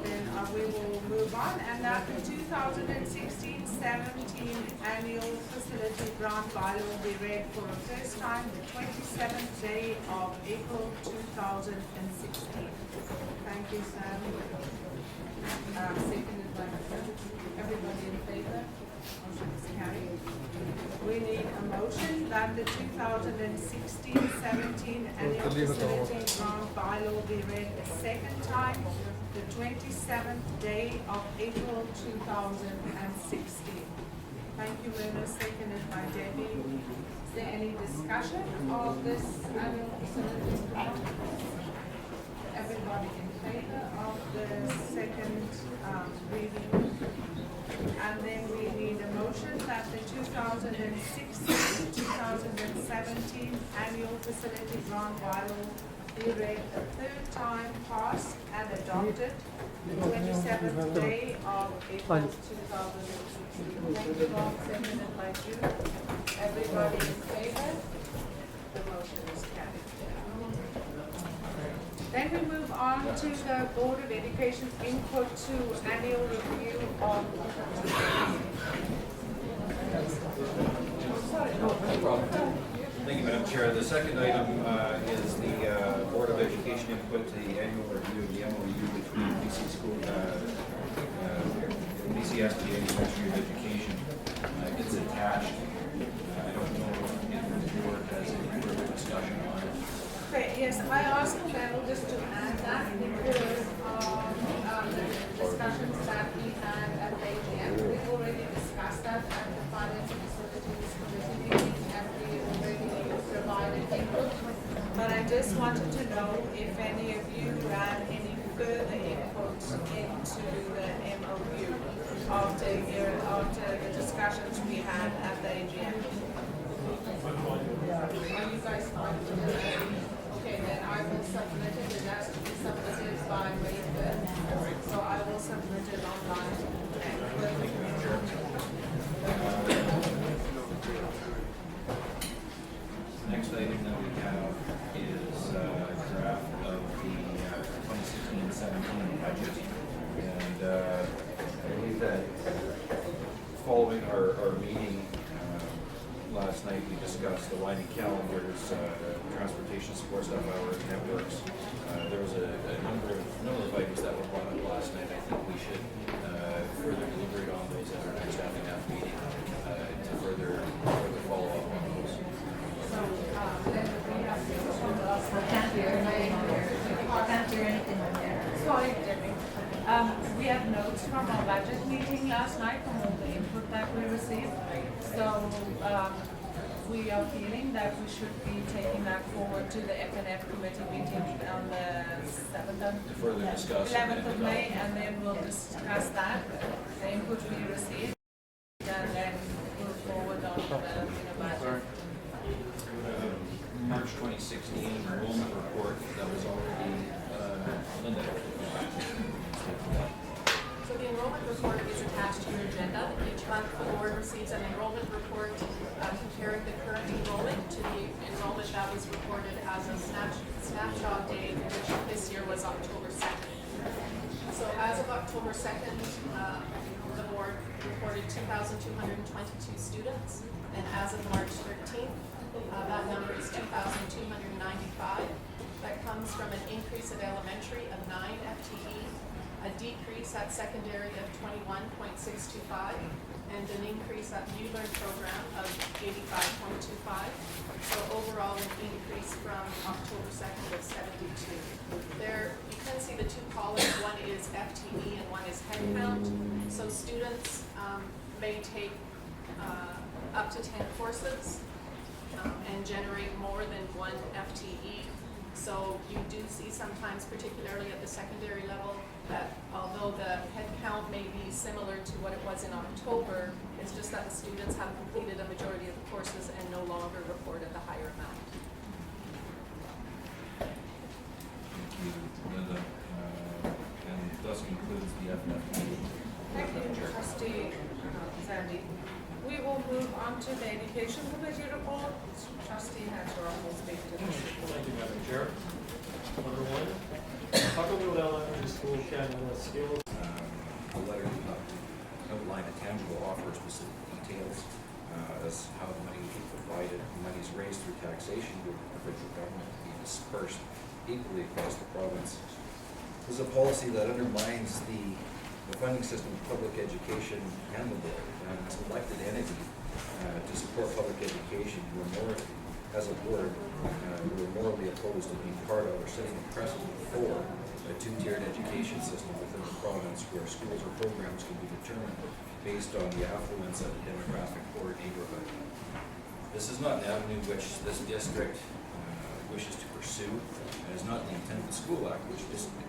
Then we will move on, and that the 2016-17 annual facility grant bylaw will be read for the first time the 27th day of April 2016. Thank you, Sam. Seconded by everybody in favor? Motion is carried. We need a motion that the 2016-17 annual facility grant bylaw be read a second time, the 27th day of April 2016. Thank you, Mona, seconded by Debbie. Is there any discussion of this annual facilities grant? Everybody in favor of the second reading? And then we need a motion that the 2016-2017 annual facility grant bylaw be read a third time, passed and adopted the 27th day of April 2016. Thank you, Bob, seconded by Jude. Everybody in favor? The motion is carried. Then we move on to the Board of Education's input to annual review of. Thank you, Madam Chair. The second item is the Board of Education input to the annual review of the MOU between BC School, BC SBA and Ministry of Education. It's attached. I don't know if the board has any further discussion on it. Okay, yes, I asked Mel just to add that because of the discussions that we had at the AGM. We already discussed that at the Finance and Facilities Committee meeting, and we already provided input. But I just wanted to know if any of you had any further input into the MOU after the discussions we had at the AGM. Are you guys fine with it? Okay, then I will submit it, it has to be submitted by May 5th. So I will submit it online. Next item that we have is a draft of the 2016-17 budget. And I believe that following our meeting last night, we discussed aligning calendars, transportation support staff hours, networks. There was a number of items that were brought up last night. I think we should further deliberate on those at our next staff and half meeting to further follow up on those. Sorry, Debbie. We have notes from our budget meeting last night from all the input that we received. So we are feeling that we should be taking that forward to the FNF committee meeting on the 11th of May, and then we'll discuss that, the input we received, and then move forward on the budget. March 2016 enrollment report that was already Linda. So the enrollment report is attached to your agenda. Each month the board receives an enrollment report comparing the current enrollment to the enrollment that was reported as a snapshot date, which this year was October 2nd. So as of October 2nd, the board reported 2,222 students, and as of March 13th, that number is 2,295. That comes from an increase at elementary of 9 FTE, a decrease at secondary of 21.625, and an increase at New Learn program of 85.25. So overall, an increase from October 2nd of 72. There, you can see the two columns. One is FTE and one is headcount. So students may take up to 10 courses and generate more than 1 FTE. So you do see sometimes, particularly at the secondary level, that although the head count may be similar to what it was in October, it's just that the students have completed a majority of the courses and no longer report at the higher amount. Thank you, Linda. And thus concludes the FNF meeting. Thank you, Trustee Sandy. We will move on to the Education Committee report. Trustee Hatcher will speak to this. Thank you, Madam Chair. Number one, Tuckerville Elementary School Canada Skills. The letter did not outline a tangible offer, specific details as how the money will be provided. Money is raised through taxation with the provincial government to be dispersed equally across the province. This is a policy that undermines the funding system of public education and the board. As an elected entity to support public education, as a board, we're morally opposed to being part of or setting a precedent for a two-tiered education system within the province where schools or programs can be determined based on the affluence of a demographic or neighborhood. This is not an avenue which this district wishes to pursue, and is not the intent of the School Act, which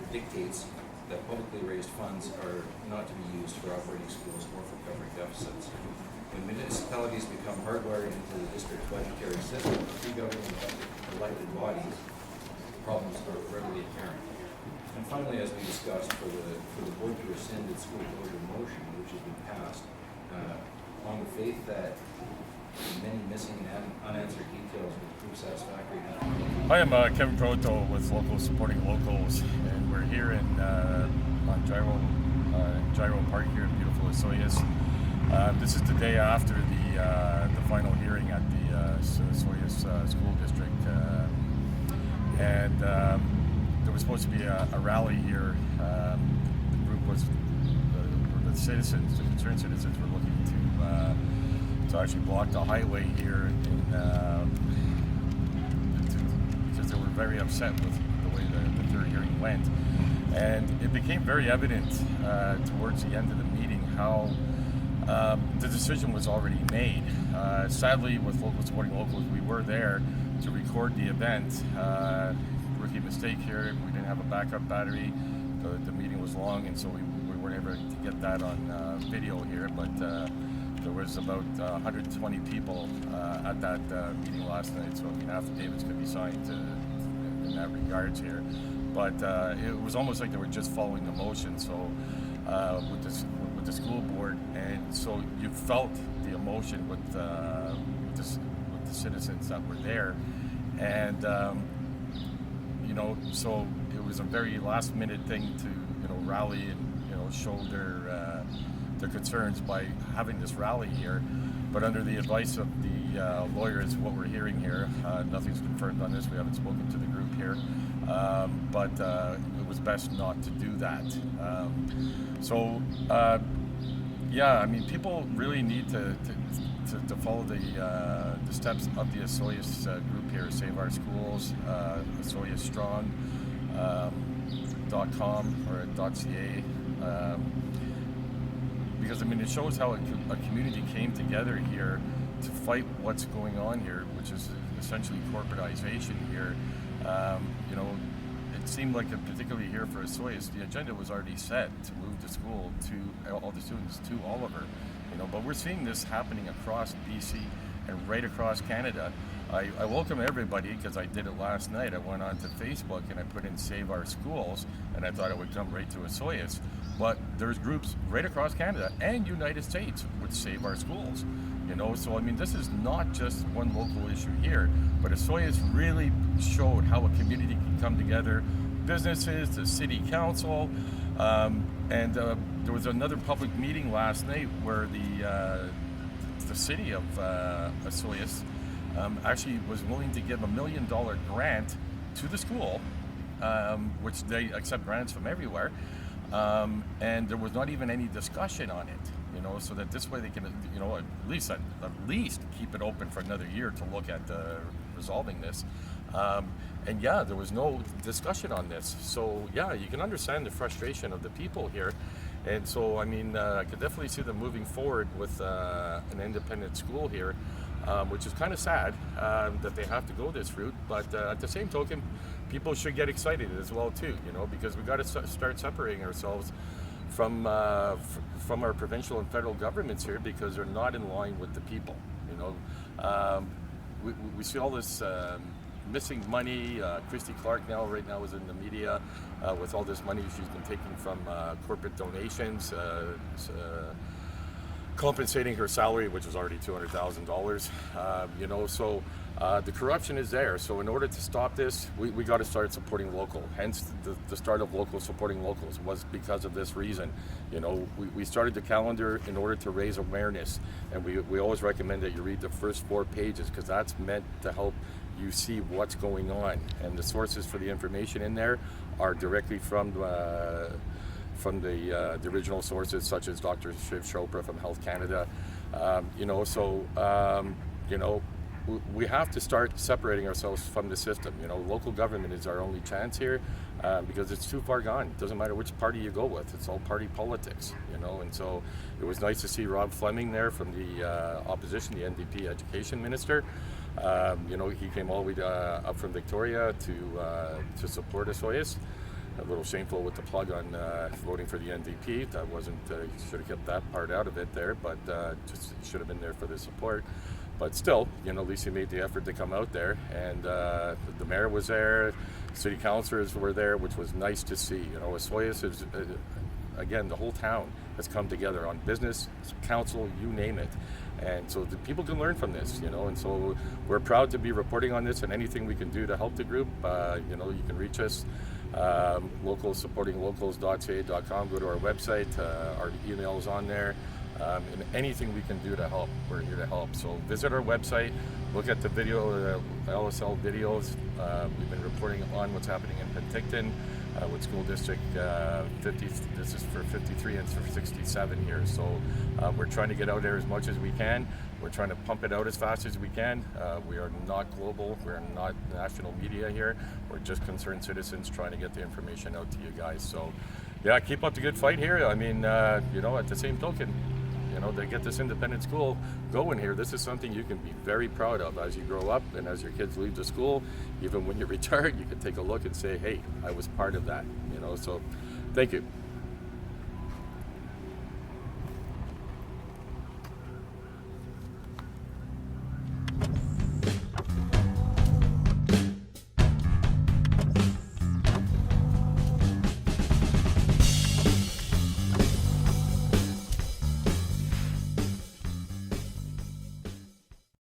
dictates that publicly raised funds are not to be used for operating schools or for covering deficits. When municipalities become hardwired into the district's budgetary system, pre-governing elected bodies, problems are readily apparent. And finally, as we discussed, for the board to rescind its school closure motion, which has been passed, on the faith that many missing and unanswered details will prove satisfactory. Hi, I'm Kevin Proteau with Locals Supporting Locals, and we're here in on Gyro Park here in beautiful Osoyoos. This is the day after the final hearing at the Osoyoos School District, and there was supposed to be a rally here. The group was the citizens, the concerned citizens, were looking to actually block the highway here because they were very upset with the way the third hearing went. And it became very evident towards the end of the meeting how the decision was already made. Sadly, with Locals Supporting Locals, we were there to record the event. Rookie mistake here, we didn't have a backup battery. The meeting was long, and so we weren't able to get that on video here, but there was about 120 people at that meeting last night, so I mean, affidavits could be signed in that regards here. But it was almost like they were just following the motion. So with the school board, and so you felt the emotion with the citizens that were there, and you know, so it was a very last minute thing to rally and show their concerns by having this rally here. But under the advice of the lawyers, what we're hearing here, nothing's confirmed on this. We haven't spoken to the group here, but it was best not to do that. Yeah, I mean, people really need to follow the steps of the Osoyoos group here. Save Our Schools, osoyoosstrong.com or .ca. Because I mean, it shows how a community came together here to fight what's going on here, which is essentially corporatization here. It seemed like, particularly here for Osoyoos, the agenda was already set to move the school to all the students to Oliver. But we're seeing this happening across BC and right across Canada. I welcome everybody because I did it last night. I went onto Facebook and I put in Save Our Schools, and I thought it would come right to Osoyoos. But there's groups right across Canada and United States with Save Our Schools. So I mean, this is not just one local issue here, but Osoyoos really showed how a community can come together, businesses, the city council, and there was another public meeting last night where the city of Osoyoos actually was willing to give $1 million grant to the school, which they accept grants from everywhere, and there was not even any discussion on it. So that this way they can, at least keep it open for another year to look at resolving this. And yeah, there was no discussion on this. So yeah, you can understand the frustration of the people here. And so, I mean, I could definitely see them moving forward with an independent school here, which is kind of sad that they have to go this route. But at the same token, people should get excited as well too, because we got to start separating ourselves from our provincial and federal governments here, because they're not in line with the people. We see all this missing money. Christy Clark right now is in the media with all this money she's been taking from corporate donations, compensating her salary, which was already $200,000. So the corruption is there. So in order to stop this, we got to start supporting local. Hence the start of local supporting locals was because of this reason. We started the calendar in order to raise awareness, and we always recommend that you read the first 4 pages, because that's meant to help you see what's going on, and the sources for the information in there are directly from the original sources, such as Dr. Shiv Chopra from Health Canada. We have to start separating ourselves from the system. Local government is our only chance here, because it's too far gone. It doesn't matter which party you go with. It's all party politics, and so it was nice to see Rob Fleming there from the opposition, the NDP education minister. He came all the way up from Victoria to support Osoyoos. A little shameful with the plug on voting for the NDP. That wasn't, should have kept that part out of it there, but just should have been there for the support. But still, at least he made the effort to come out there, and the mayor was there, city councilors were there, which was nice to see. Osoyoos is, again, the whole town has come together on business, council, you name it. And so the people can learn from this, and so we're proud to be reporting on this, and anything we can do to help the group, you can reach us. Supportinglocals.ca.com. Go to our website. Our email is on there. And anything we can do to help, we're here to help. So visit our website, look at the video, LSL videos. We've been reporting on what's happening in Penticton with School District 50. This is for 53 and for 67 here. So we're trying to get out there as much as we can. We're trying to pump it out as fast as we can. We are not global. We're not national media here. We're just concerned citizens trying to get the information out to you guys. So yeah, keep up the good fight here. I mean, at the same token, to get this independent school going here, this is something you can be very proud of as you grow up and as your kids leave the school. Even when you're retired, you can take a look and say, hey, I was part of that. So thank you.